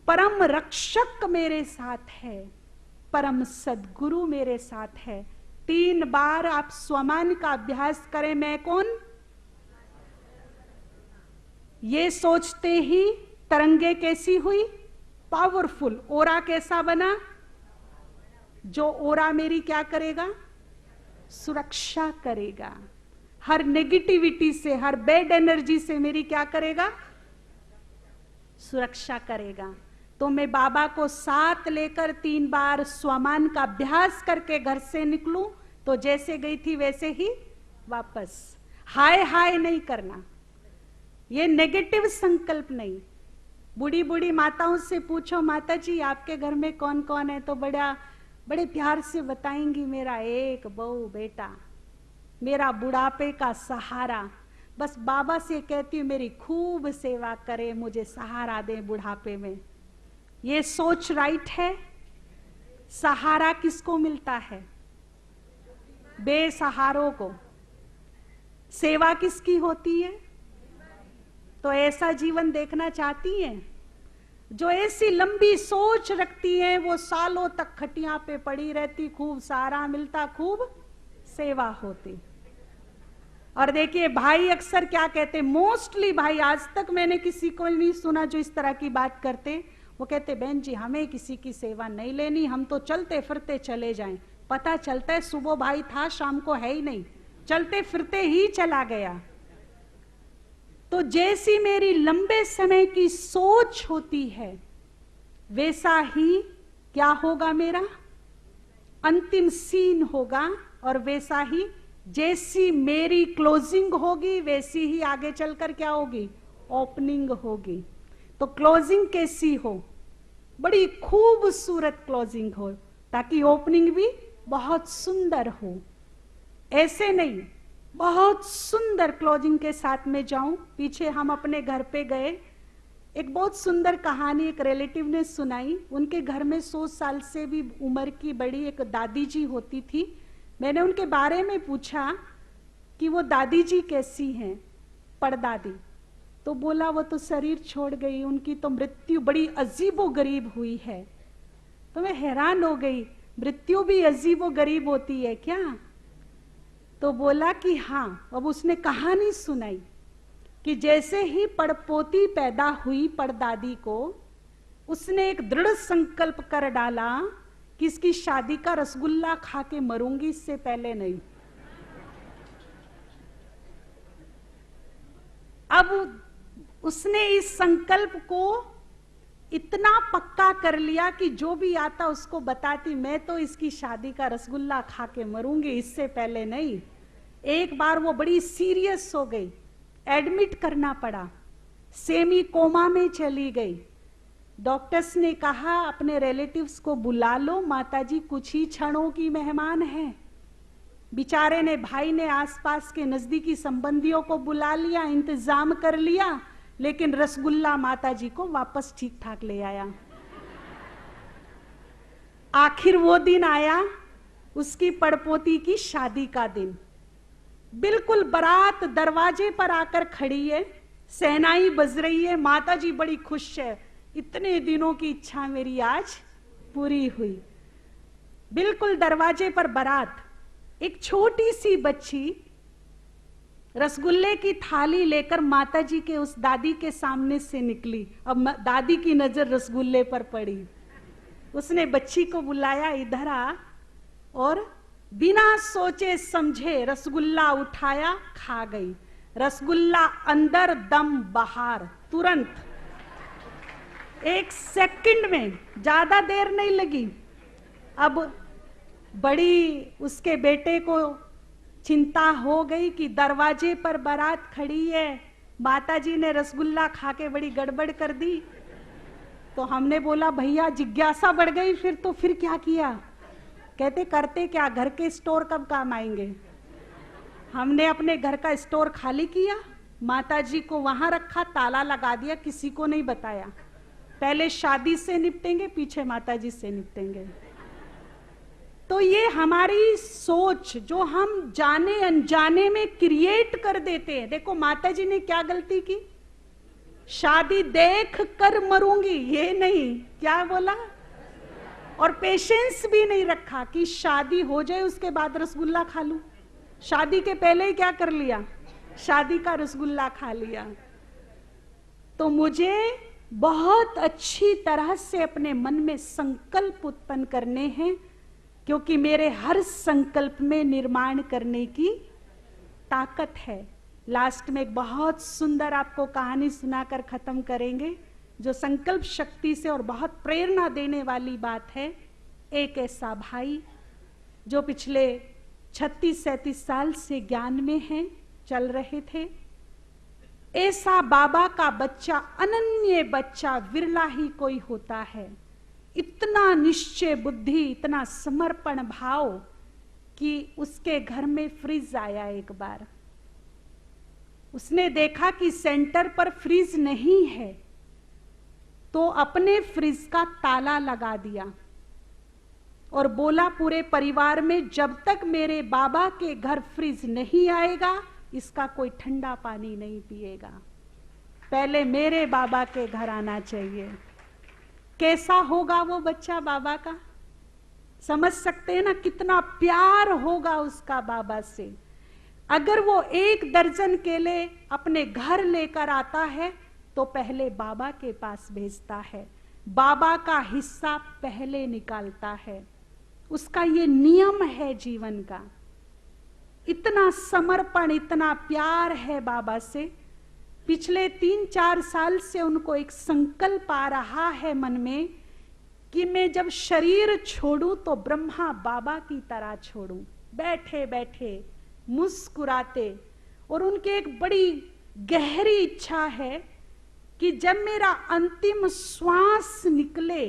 [SPEAKER 1] परम रक्षक मेरे साथ है, परम सद्गुरु मेरे साथ है। 3 बार आप स्वमान का अभ्यास करें, मैं कौन, ये सोचते ही तरंगे कैसी हुई, पावरफुल। ओरा कैसा बना, जो ओरा मेरी क्या करेगा, सुरक्षा करेगा। हर नेगेटिविटी से, हर बैड एनर्जी से मेरी क्या करेगा, सुरक्षा करेगा। तो मैं बाबा को साथ लेकर 3 बार स्वमान का अभ्यास करके घर से निकलूं, तो जैसे गई थी वैसे ही वापस। हाय हाय नहीं करना, ये नेगेटिव संकल्प नहीं। बूढ़ी बूढ़ी माताओं से पूछो, माता जी आपके घर में कौन कौन है, तो बड़े प्यार से बताएंगी, मेरा एक बहू बेटा, मेरा बुढ़ापे का सहारा। बस बाबा से कहती हूँ मेरी खूब सेवा करे, मुझे सहारा दे बुढ़ापे में। ये सोच राइट है? सहारा किसको मिलता है, बेसहारों को। सेवा किसकी होती है? तो ऐसा जीवन देखना चाहती हैं? जो ऐसी लंबी सोच रखती हैं, वो सालों तक खटिया पे पड़ी रहती, खूब सहारा मिलता, खूब सेवा होती। और देखिए भाई अक्सर क्या कहते, मोस्टली भाई, आज तक मैंने किसी को नहीं सुना जो इस तरह की बात करते। वो कहते बहन जी हमें किसी की सेवा नहीं लेनी, हम तो चलते फिरते चले जाएं। पता चलता है सुबह भाई था, शाम को है ही नहीं, चलते फिरते ही चला गया। तो जैसी मेरी लंबे समय की सोच होती है, वैसा ही क्या होगा, मेरा अंतिम सीन होगा, और वैसा ही जैसी मेरी क्लोजिंग होगी वैसी ही आगे चलकर क्या होगी, ओपनिंग होगी। तो क्लोजिंग कैसी हो, बड़ी खूबसूरत क्लोजिंग हो, ताकि ओपनिंग भी बहुत सुंदर हो। ऐसे नहीं, बहुत सुंदर क्लोजिंग के साथ में जाऊं। पीछे हम अपने घर पे गए, एक बहुत सुंदर कहानी एक रिलेटिव ने सुनाई। उनके घर में 100 साल से भी उम्र की बड़ी एक दादी जी होती थी। मैंने उनके बारे में पूछा कि वो दादी जी कैसी हैं, परदादी। तो बोला वो तो शरीर छोड़ गई, उनकी तो मृत्यु बड़ी अजीबो गरीब हुई है। तो मैं हैरान हो गई, मृत्यु भी अजीबो गरीब होती है क्या? तो बोला कि हाँ। अब उसने कहानी सुनाई कि जैसे ही पड़पोती पैदा हुई परदादी को, उसने एक दृढ़ संकल्प कर डाला कि इसकी शादी का रसगुल्ला खा के मरूंगी, इससे पहले नहीं। अब उसने इस संकल्प को इतना पक्का कर लिया कि जो भी आता उसको बताती, मैं तो इसकी शादी का रसगुल्ला खा के मरूंगी, इससे पहले नहीं। एक बार वो बड़ी सीरियस हो गई, एडमिट करना पड़ा, सेमी कोमा में चली गई। डॉक्टर्स ने कहा अपने रिलेटिव्स को बुला लो, माताजी कुछ ही क्षणों की मेहमान है। बेचारे ने, भाई ने आसपास के नजदीकी संबंधियों को बुला लिया, इंतजाम कर लिया, लेकिन रसगुल्ला माताजी को वापस ठीक ठाक ले आया। आखिर वो दिन आया, उसकी पड़पोती की शादी का दिन। बिल्कुल बारात दरवाजे पर आकर खड़ी है, सहनाई बज रही है, माताजी बड़ी खुश है, इतने दिनों की इच्छा मेरी आज पूरी हुई। बिल्कुल दरवाजे पर बारात, एक छोटी सी बच्ची रसगुल्ले की थाली लेकर माताजी के उस दादी के सामने से निकली। अब दादी की नजर रसगुल्ले पर पड़ी। उसने बच्ची को बुलाया, इधर आ, और बिना सोचे समझे रसगुल्ला उठाया, खा गई। रसगुल्ला अंदर, दम बाहर, तुरंत 1 सेकंड में, ज्यादा देर नहीं लगी। अब बड़ी उसके बेटे को चिंता हो गई कि दरवाजे पर बारात खड़ी है, माताजी ने रसगुल्ला खा के बड़ी गड़बड़ कर दी। तो हमने बोला भैया जिज्ञासा बढ़ गई, फिर क्या किया? कहते करते क्या, घर के स्टोर कब काम आएंगे। हमने अपने घर का स्टोर खाली किया, माताजी को वहां रखा, ताला लगा दिया, किसी को नहीं बताया। पहले शादी से निपटेंगे, पीछे माताजी से निपटेंगे। तो ये हमारी सोच जो हम जाने अनजाने में क्रिएट कर देते हैं। देखो माताजी ने क्या गलती की, शादी देख कर मरूंगी, ये नहीं, क्या बोला, और पेशेंस भी नहीं रखा कि शादी हो जाए उसके बाद रसगुल्ला खा लूं। शादी के पहले ही क्या कर लिया, शादी का रसगुल्ला खा लिया। तो मुझे बहुत अच्छी तरह से अपने मन में संकल्प उत्पन्न करने हैं, क्योंकि मेरे हर संकल्प में निर्माण करने की ताकत है। लास्ट में एक बहुत सुंदर आपको कहानी सुनाकर खत्म करेंगे, जो संकल्प शक्ति से और बहुत प्रेरणा देने वाली बात है। एक ऐसा भाई जो पिछले 36-37 साल से ज्ञान में हैं, चल रहे थे। ऐसा बाबा का बच्चा, अनन्य बच्चा विरला ही कोई होता है। इतना निश्चय बुद्धि, इतना समर्पण भाव कि उसके घर में फ्रिज आया। एक बार उसने देखा कि सेंटर पर फ्रिज नहीं है, तो अपने फ्रिज का ताला लगा दिया और बोला पूरे परिवार में जब तक मेरे बाबा के घर फ्रिज नहीं आएगा इसका कोई ठंडा पानी नहीं पिएगा, पहले मेरे बाबा के घर आना चाहिए। कैसा होगा वो बच्चा बाबा का, समझ सकते हैं ना, कितना प्यार होगा उसका बाबा से। अगर वो 1 दर्जन केले अपने घर लेकर आता है तो पहले बाबा के पास भेजता है, बाबा का हिस्सा पहले निकालता है। उसका ये नियम है जीवन का। इतना समर्पण, इतना प्यार है बाबा से। पिछले 3-4 साल से उनको एक संकल्प आ रहा है मन में कि मैं जब शरीर छोड़ूं तो ब्रह्मा बाबा की तरह छोड़ूं, बैठे बैठे मुस्कुराते। और उनकी एक बड़ी गहरी इच्छा है कि जब मेरा अंतिम श्वास निकले,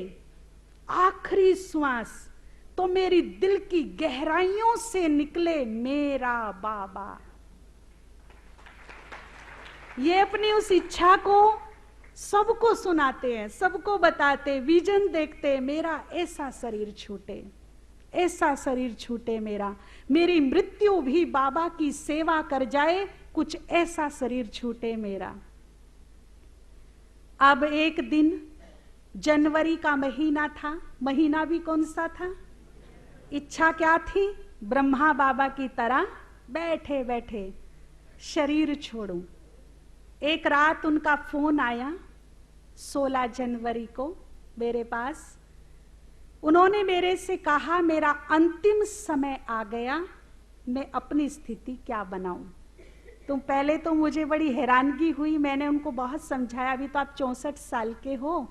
[SPEAKER 1] आखिरी श्वास, तो मेरी दिल की गहराइयों से निकले मेरा बाबा। ये अपनी उस इच्छा को सबको सुनाते हैं, सबको बताते, विजन देखते, मेरा ऐसा शरीर छूटे, ऐसा शरीर छूटे मेरा, मेरी मृत्यु भी बाबा की सेवा कर जाए, कुछ ऐसा शरीर छूटे मेरा। अब एक दिन जनवरी का महीना था। महीना भी कौन सा था? इच्छा क्या थी? ब्रह्मा बाबा की तरह बैठे बैठे शरीर छोड़ूं। एक रात उनका फोन आया 16 जनवरी को मेरे पास। उन्होंने मेरे से कहा, मेरा अंतिम समय आ गया, मैं अपनी स्थिति क्या बनाऊं। तो पहले तो मुझे बड़ी हैरानगी हुई। मैंने उनको बहुत समझाया, अभी तो आप 64 साल के हो,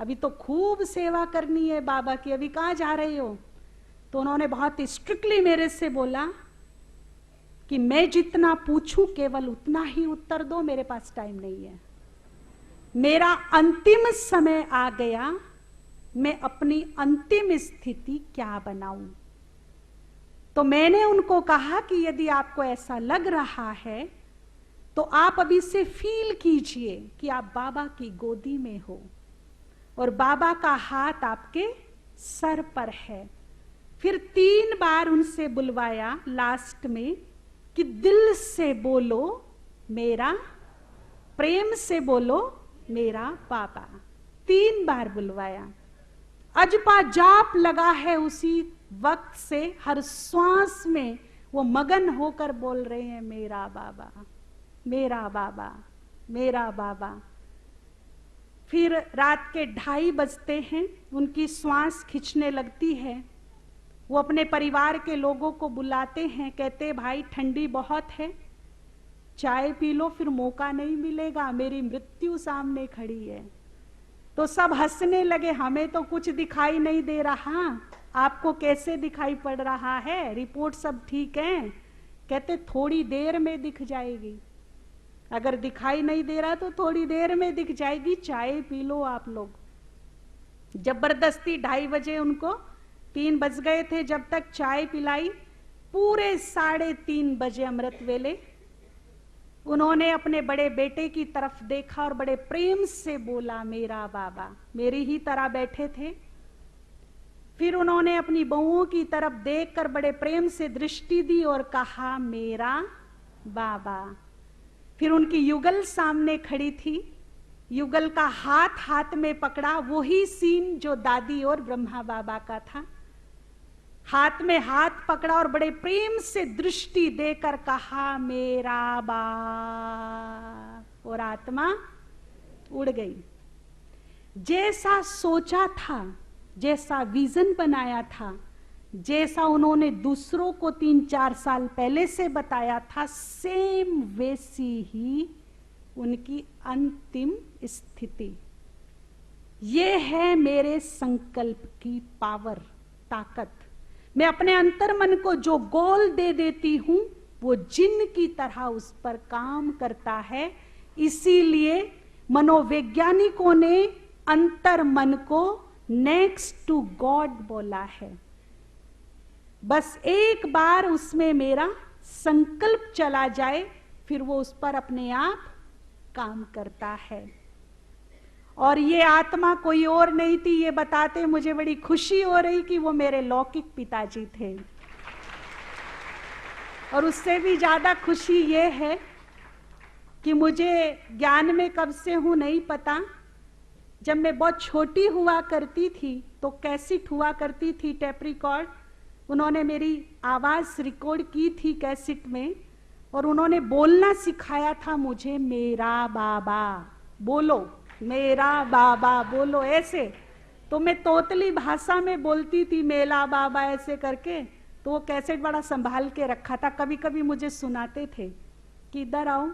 [SPEAKER 1] अभी तो खूब सेवा करनी है बाबा की, अभी कहाँ जा रहे हो। तो उन्होंने बहुत स्ट्रिक्टली मेरे से बोला कि मैं जितना पूछूं केवल उतना ही उत्तर दो, मेरे पास टाइम नहीं है, मेरा अंतिम समय आ गया, मैं अपनी अंतिम स्थिति क्या बनाऊं। तो मैंने उनको कहा कि यदि आपको ऐसा लग रहा है तो आप अभी से फील कीजिए कि आप बाबा की गोदी में हो और बाबा का हाथ आपके सर पर है। फिर 3 बार उनसे बुलवाया लास्ट में कि दिल से बोलो मेरा, प्रेम से बोलो मेरा बाबा। 3 बार बुलवाया। अजपा जाप लगा है उसी वक्त से, हर श्वास में वो मगन होकर बोल रहे हैं मेरा बाबा, मेरा बाबा, मेरा बाबा। फिर रात के 2:30 बजते हैं, उनकी श्वास खिंचने लगती है। वो अपने परिवार के लोगों को बुलाते हैं, कहते भाई ठंडी बहुत है, चाय पी लो, फिर मौका नहीं मिलेगा, मेरी मृत्यु सामने खड़ी है। तो सब हंसने लगे, हमें तो कुछ दिखाई नहीं दे रहा, आपको कैसे दिखाई पड़ रहा है, रिपोर्ट सब ठीक है। कहते थोड़ी देर में दिख जाएगी, अगर दिखाई नहीं दे रहा तो थोड़ी देर में दिख जाएगी, चाय पी लो आप लोग। जबरदस्ती 2:30 बजे, उनको 3 बज गए थे जब तक चाय पिलाई। पूरे 3:30 बजे अमृत वेले उन्होंने अपने बड़े बेटे की तरफ देखा और बड़े प्रेम से बोला मेरा बाबा। मेरी ही तरह बैठे थे। फिर उन्होंने अपनी बहुओं की तरफ देखकर बड़े प्रेम से दृष्टि दी और कहा मेरा बाबा। फिर उनकी युगल सामने खड़ी थी, युगल का हाथ हाथ में पकड़ा, वही सीन जो दादी और ब्रह्मा बाबा का था। हाथ में हाथ पकड़ा और बड़े प्रेम से दृष्टि देकर कहा मेरा बाप, और आत्मा उड़ गई। जैसा सोचा था, जैसा विजन बनाया था, जैसा उन्होंने दूसरों को 3-4 साल पहले से बताया था, सेम वैसी ही उनकी अंतिम स्थिति। ये है मेरे संकल्प की पावर, ताकत। मैं अपने अंतर मन को जो गोल दे देती हूं वो जिन की तरह उस पर काम करता है। इसीलिए मनोवैज्ञानिकों ने अंतर मन को नेक्स्ट टू गॉड बोला है। बस एक बार उसमें मेरा संकल्प चला जाए, फिर वो उस पर अपने आप काम करता है। और ये आत्मा कोई और नहीं थी, ये बताते मुझे बड़ी खुशी हो रही कि वो मेरे लौकिक पिताजी थे। और उससे भी ज्यादा खुशी ये है कि मुझे ज्ञान में कब से हूं नहीं पता, जब मैं बहुत छोटी हुआ करती थी तो कैसेट हुआ करती थी, टेप रिकॉर्ड। उन्होंने मेरी आवाज रिकॉर्ड की थी कैसेट में और उन्होंने बोलना सिखाया था मुझे, मेरा बाबा बोलो, मेरा बाबा बोलो, ऐसे। तो मैं तोतली भाषा में बोलती थी मेला बाबा ऐसे करके। तो वो कैसेट बड़ा संभाल के रखा था। कभी कभी मुझे सुनाते थे कि इधर आओ,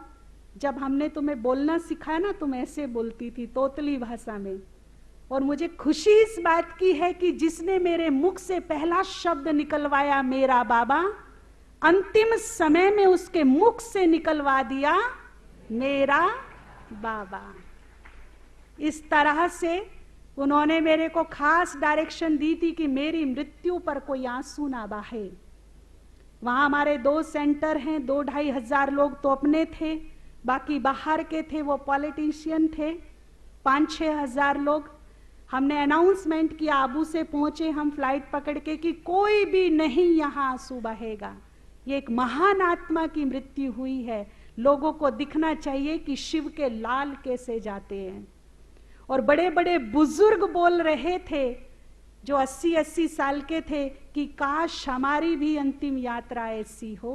[SPEAKER 1] जब हमने तुम्हें बोलना सिखाया ना तुम ऐसे बोलती थी तोतली भाषा में। और मुझे खुशी इस बात की है कि जिसने मेरे मुख से पहला शब्द निकलवाया मेरा बाबा, अंतिम समय में उसके मुख से निकलवा दिया मेरा बाबा। इस तरह से उन्होंने मेरे को खास डायरेक्शन दी थी कि मेरी मृत्यु पर कोई आंसू ना बहे। वहां हमारे 2 सेंटर हैं, 2-2.5 हजार लोग तो अपने थे, बाकी बाहर के थे, वो पॉलिटिशियन थे, 5-6 हजार लोग। हमने अनाउंसमेंट किया, आबू से पहुंचे हम फ्लाइट पकड़ के कि कोई भी नहीं यहाँ आंसू बहेगा। ये एक महान आत्मा की मृत्यु हुई है। लोगों को दिखना चाहिए कि शिव के लाल कैसे जाते हैं। और बड़े बड़े बुजुर्ग बोल रहे थे जो 80-80 साल के थे कि काश हमारी भी अंतिम यात्रा ऐसी हो।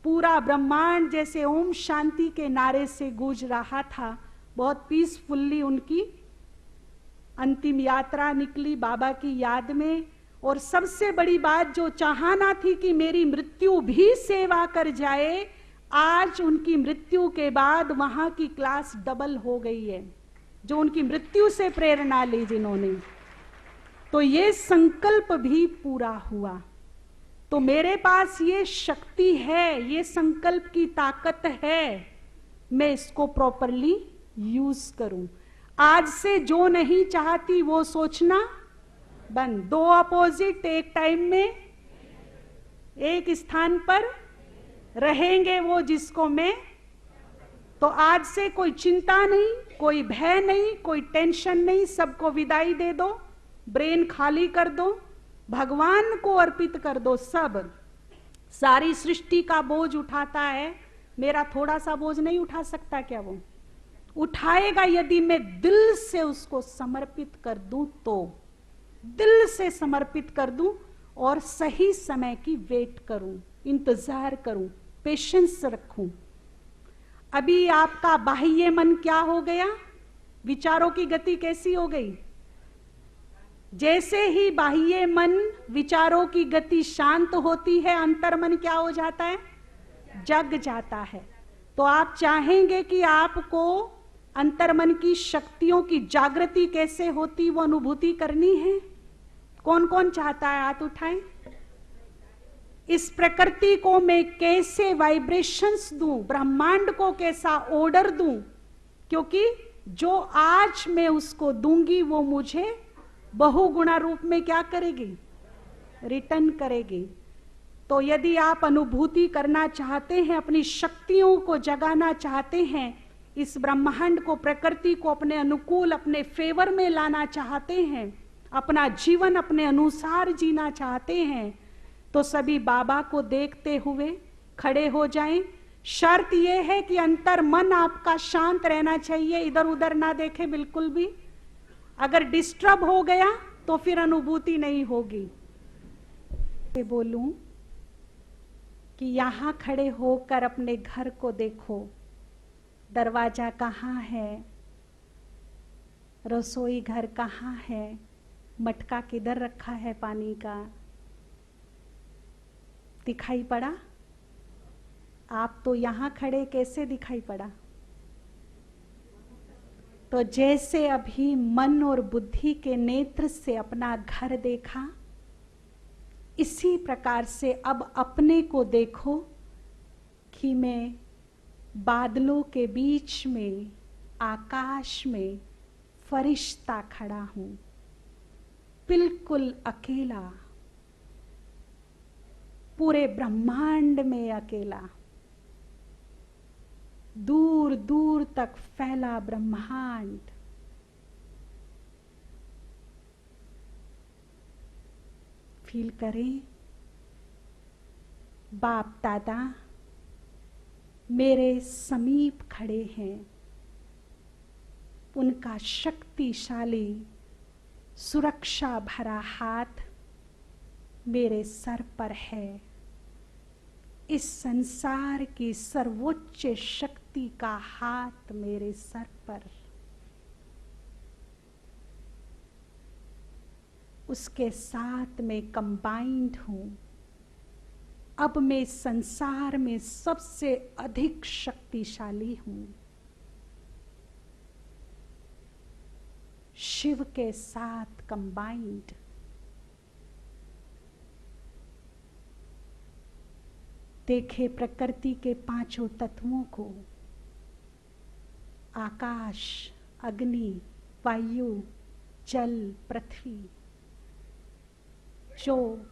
[SPEAKER 1] पूरा ब्रह्मांड जैसे ओम शांति के नारे से गूंज रहा था। बहुत पीसफुल्ली उनकी अंतिम यात्रा निकली बाबा की याद में। और सबसे बड़ी बात जो चाहना थी कि मेरी मृत्यु भी सेवा कर जाए, आज उनकी मृत्यु के बाद वहां की क्लास डबल हो गई है, जो उनकी मृत्यु से प्रेरणा ली जिन्होंने। तो ये संकल्प भी पूरा हुआ। तो मेरे पास ये शक्ति है, ये संकल्प की ताकत है, मैं इसको प्रॉपरली यूज करूं। आज से जो नहीं चाहती वो सोचना बंद। 2 अपोजिट एक टाइम में एक स्थान पर रहेंगे वो जिसको मैं। तो आज से कोई चिंता नहीं, कोई भय नहीं, कोई टेंशन नहीं, सबको विदाई दे दो, ब्रेन खाली कर दो, भगवान को अर्पित कर दो। सब सारी सृष्टि का बोझ उठाता है, मेरा थोड़ा सा बोझ नहीं उठा सकता क्या? वो उठाएगा यदि मैं दिल से उसको समर्पित कर दूं, तो दिल से समर्पित कर दूं और सही समय की वेट करूं, इंतजार करूं, पेशेंस रखूं। अभी आपका बाह्य मन क्या हो गया? विचारों की गति कैसी हो गई? जैसे ही बाह्य मन विचारों की गति शांत होती है, अंतर्मन क्या हो जाता है? जग जाता है। तो आप चाहेंगे कि आपको अंतर्मन की शक्तियों की जागृति कैसे होती वो अनुभूति करनी है? कौन कौन चाहता है? हाथ उठाएं। इस प्रकृति को मैं कैसे वाइब्रेशंस दूं, ब्रह्मांड को कैसा ऑर्डर दूं, क्योंकि जो आज मैं उसको दूंगी वो मुझे बहुगुणा रूप में क्या करेगी? रिटर्न करेगी। तो यदि आप अनुभूति करना चाहते हैं, अपनी शक्तियों को जगाना चाहते हैं, इस ब्रह्मांड को, प्रकृति को अपने अनुकूल, अपने फेवर में लाना चाहते हैं, अपना जीवन अपने अनुसार जीना चाहते हैं, तो सभी बाबा को देखते हुए खड़े हो जाएं। शर्त यह है कि अंतर मन आपका शांत रहना चाहिए, इधर उधर ना देखे बिल्कुल भी। अगर डिस्टर्ब हो गया तो फिर अनुभूति नहीं होगी। बोलूं कि यहां खड़े होकर अपने घर को देखो, दरवाजा कहाँ है, रसोई घर कहाँ है, मटका किधर रखा है पानी का, दिखाई पड़ा? आप तो यहां खड़े कैसे दिखाई पड़ा? तो जैसे अभी मन और बुद्धि के नेत्र से अपना घर देखा, इसी प्रकार से अब अपने को देखो कि मैं बादलों के बीच में, आकाश में फरिश्ता खड़ा हूं, बिल्कुल अकेला, पूरे ब्रह्मांड में अकेला, दूर दूर तक फैला ब्रह्मांड। फील करें, बाप दादा मेरे समीप खड़े हैं, उनका शक्तिशाली सुरक्षा भरा हाथ मेरे सर पर है। इस संसार की सर्वोच्च शक्ति का हाथ मेरे सर पर, उसके साथ मैं कंबाइंड हूं। अब मैं संसार में सबसे अधिक शक्तिशाली हूं। शिव के साथ कंबाइंड। देखे प्रकृति के पांचों तत्वों को, आकाश, अग्नि, वायु, जल, पृथ्वी, जो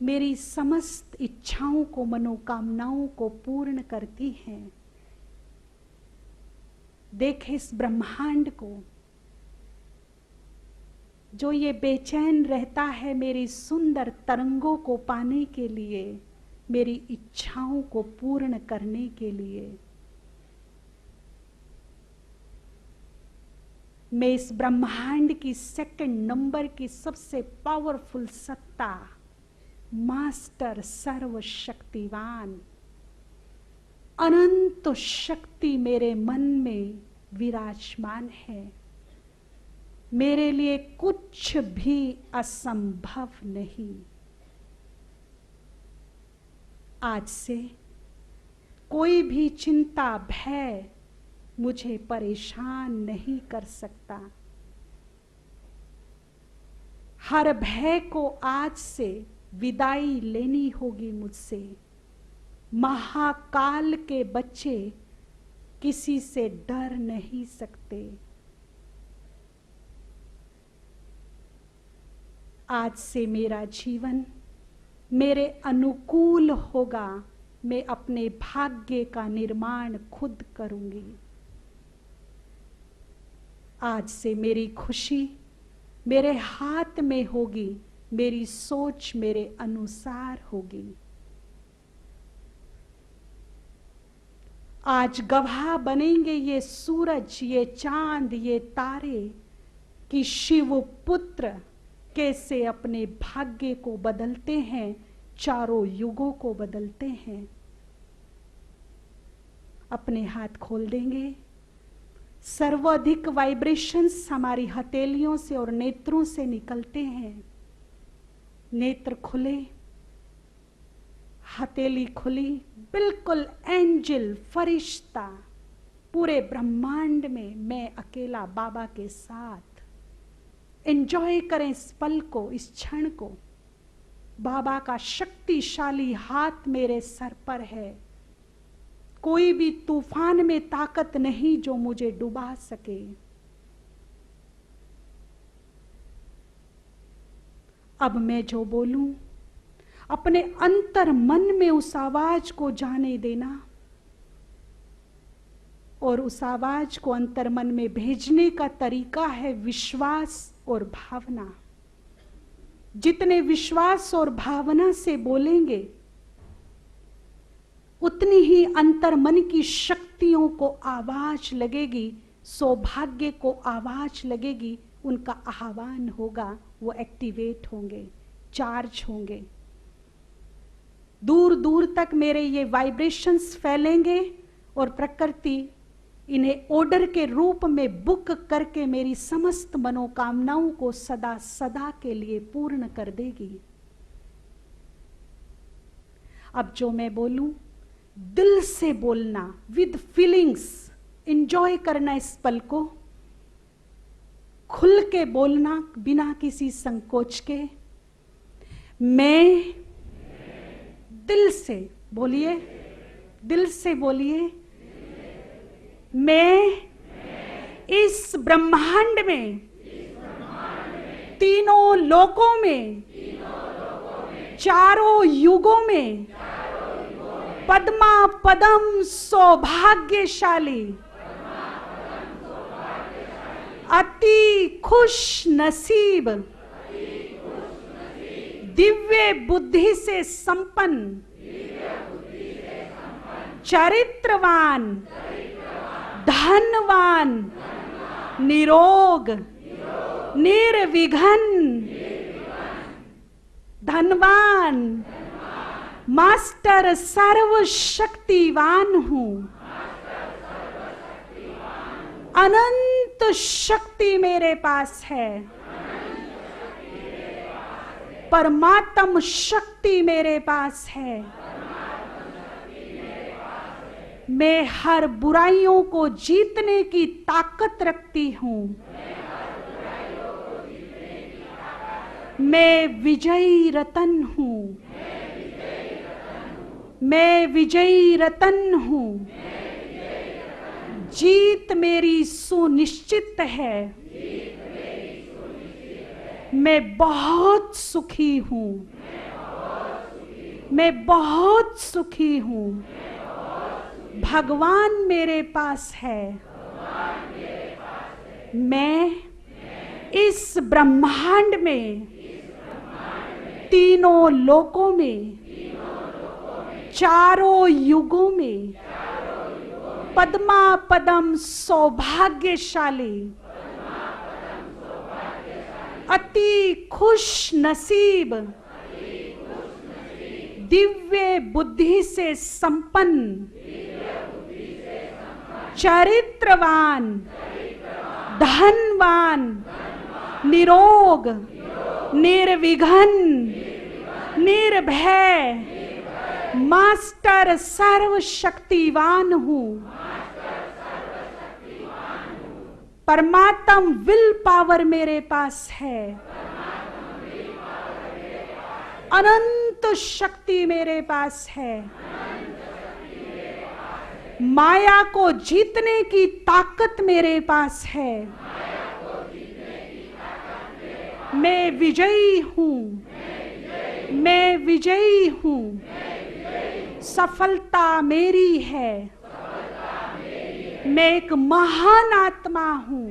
[SPEAKER 1] मेरी समस्त इच्छाओं को, मनोकामनाओं को पूर्ण करती हैं। देखे इस ब्रह्मांड को, जो ये बेचैन रहता है मेरी सुंदर तरंगों को पाने के लिए, मेरी इच्छाओं को पूर्ण करने के लिए। मैं इस ब्रह्मांड की सेकंड नंबर की सबसे पावरफुल सत्ता, मास्टर सर्वशक्तिवान, अनंत शक्ति मेरे मन में विराजमान है। मेरे लिए कुछ भी असंभव नहीं। आज से कोई भी चिंता, भय मुझे परेशान नहीं कर सकता। हर भय को आज से विदाई लेनी होगी मुझसे। महाकाल के बच्चे किसी से डर नहीं सकते। आज से मेरा जीवन मेरे अनुकूल होगा। मैं अपने भाग्य का निर्माण खुद करूंगी। आज से मेरी खुशी मेरे हाथ में होगी। मेरी सोच मेरे अनुसार होगी। आज गवाह बनेंगे ये सूरज, ये चांद, ये तारे कि शिव पुत्र कैसे अपने भाग्य को बदलते हैं, चारों युगों को बदलते हैं। अपने हाथ खोल देंगे। सर्वाधिक वाइब्रेशंस हमारी हथेलियों से और नेत्रों से निकलते हैं। नेत्र खुले, हथेली खुली, बिल्कुल एंजल, फरिश्ता, पूरे ब्रह्मांड में मैं अकेला बाबा के साथ। एंजॉय करें इस पल को, इस क्षण को। बाबा का शक्तिशाली हाथ मेरे सर पर है। कोई भी तूफान में ताकत नहीं जो मुझे डुबा सके। अब मैं जो बोलूं, अपने अंतर मन में उस आवाज को जाने देना और उस आवाज को अंतर मन में भेजने का तरीका है विश्वास और भावना। जितने विश्वास और भावना से बोलेंगे उतनी ही अंतर मन की शक्तियों को आवाज लगेगी, सौभाग्य को आवाज लगेगी, उनका आह्वान होगा, वो एक्टिवेट होंगे, चार्ज होंगे। दूर दूर तक मेरे ये वाइब्रेशंस फैलेंगे और प्रकृति इन्हें ऑर्डर के रूप में बुक करके मेरी समस्त मनोकामनाओं को सदा सदा के लिए पूर्ण कर देगी। अब जो मैं बोलूं, दिल से बोलना, विद फीलिंग्स, एंजॉय करना इस पल को, खुल के बोलना बिना किसी संकोच के। मैं दिल से बोलिए, दिल से बोलिए, मैं इस ब्रह्मांड में, तीनों लोकों में, चारों युगों में पद्मा पदम सौभाग्यशाली, अति खुश नसीब, दिव्य बुद्धि से संपन्न, चरित्रवान, धनवान, निरोग, निर्विघ्न, धनवान, मास्टर सर्वशक्तिवान हूं। अनंत शक्ति मेरे पास है। परमात्म शक्ति मेरे पास है। मैं हर बुराइयों को जीतने की ताकत रखती हूं। मैं विजयी रतन हूँ, मैं विजयी रतन हूँ, जीत मेरी सुनिश्चित है, मैं बहुत सुखी हूँ, मैं बहुत सुखी हूँ, भगवान मेरे पास है, मैं इस ब्रह्मांड में तीनों लोकों में चारों युगों में पद्मा पदम सौभाग्यशाली अति खुश नसीब दिव्य बुद्धि से संपन्न चरित्रवान धनवान निरोग निर्विघ्न निर्भय मास्टर सर्वशक्तिवान हूँ, परमात्म विल पावर मेरे पास है, अनंत शक्ति मेरे पास है, माया को जीतने की ताकत मेरे पास है, मैं विजयी हूँ, मैं विजयी हूँ, सफलता मेरी है, मैं एक महान आत्मा हूँ,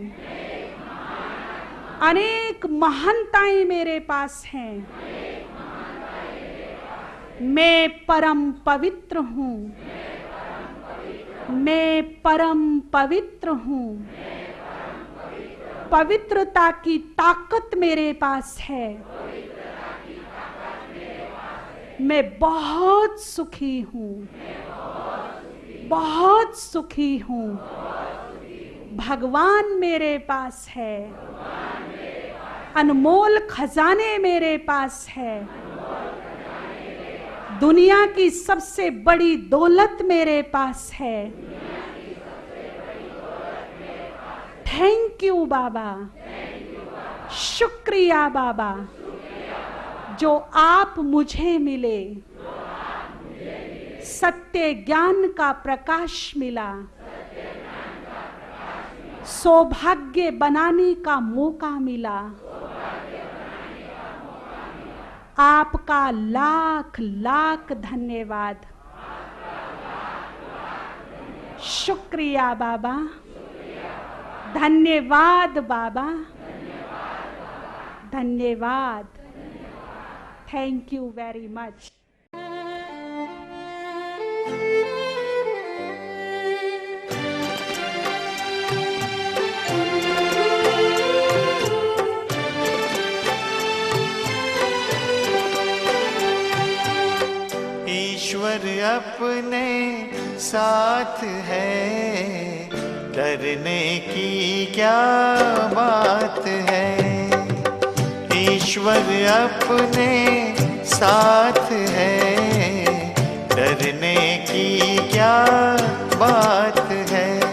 [SPEAKER 1] अनेक महानताएं मेरे पास हैं, मैं परम पवित्र हूँ, मैं परम पवित्र हूँ, पवित्रता की ताकत मेरे पास है, मैं बहुत सुखी हूँ, बहुत सुखी हूँ, भगवान मेरे पास है, अनमोल खजाने मेरे पास है, दुनिया की सबसे बड़ी दौलत मेरे पास है। थैंक यू बाबा, शुक्रिया बाबा, जो आप मुझे मिले, सत्य ज्ञान का प्रकाश मिला, सौभाग्य बनाने का मौका मिला, आपका लाख लाख धन्यवाद, शुक्रिया बाबा, धन्यवाद बाबा, धन्यवाद, थैंक यू वेरी मच।
[SPEAKER 4] ईश्वर अपने साथ है, डरने की क्या बात है। ईश्वर अपने साथ है, डरने की क्या बात है।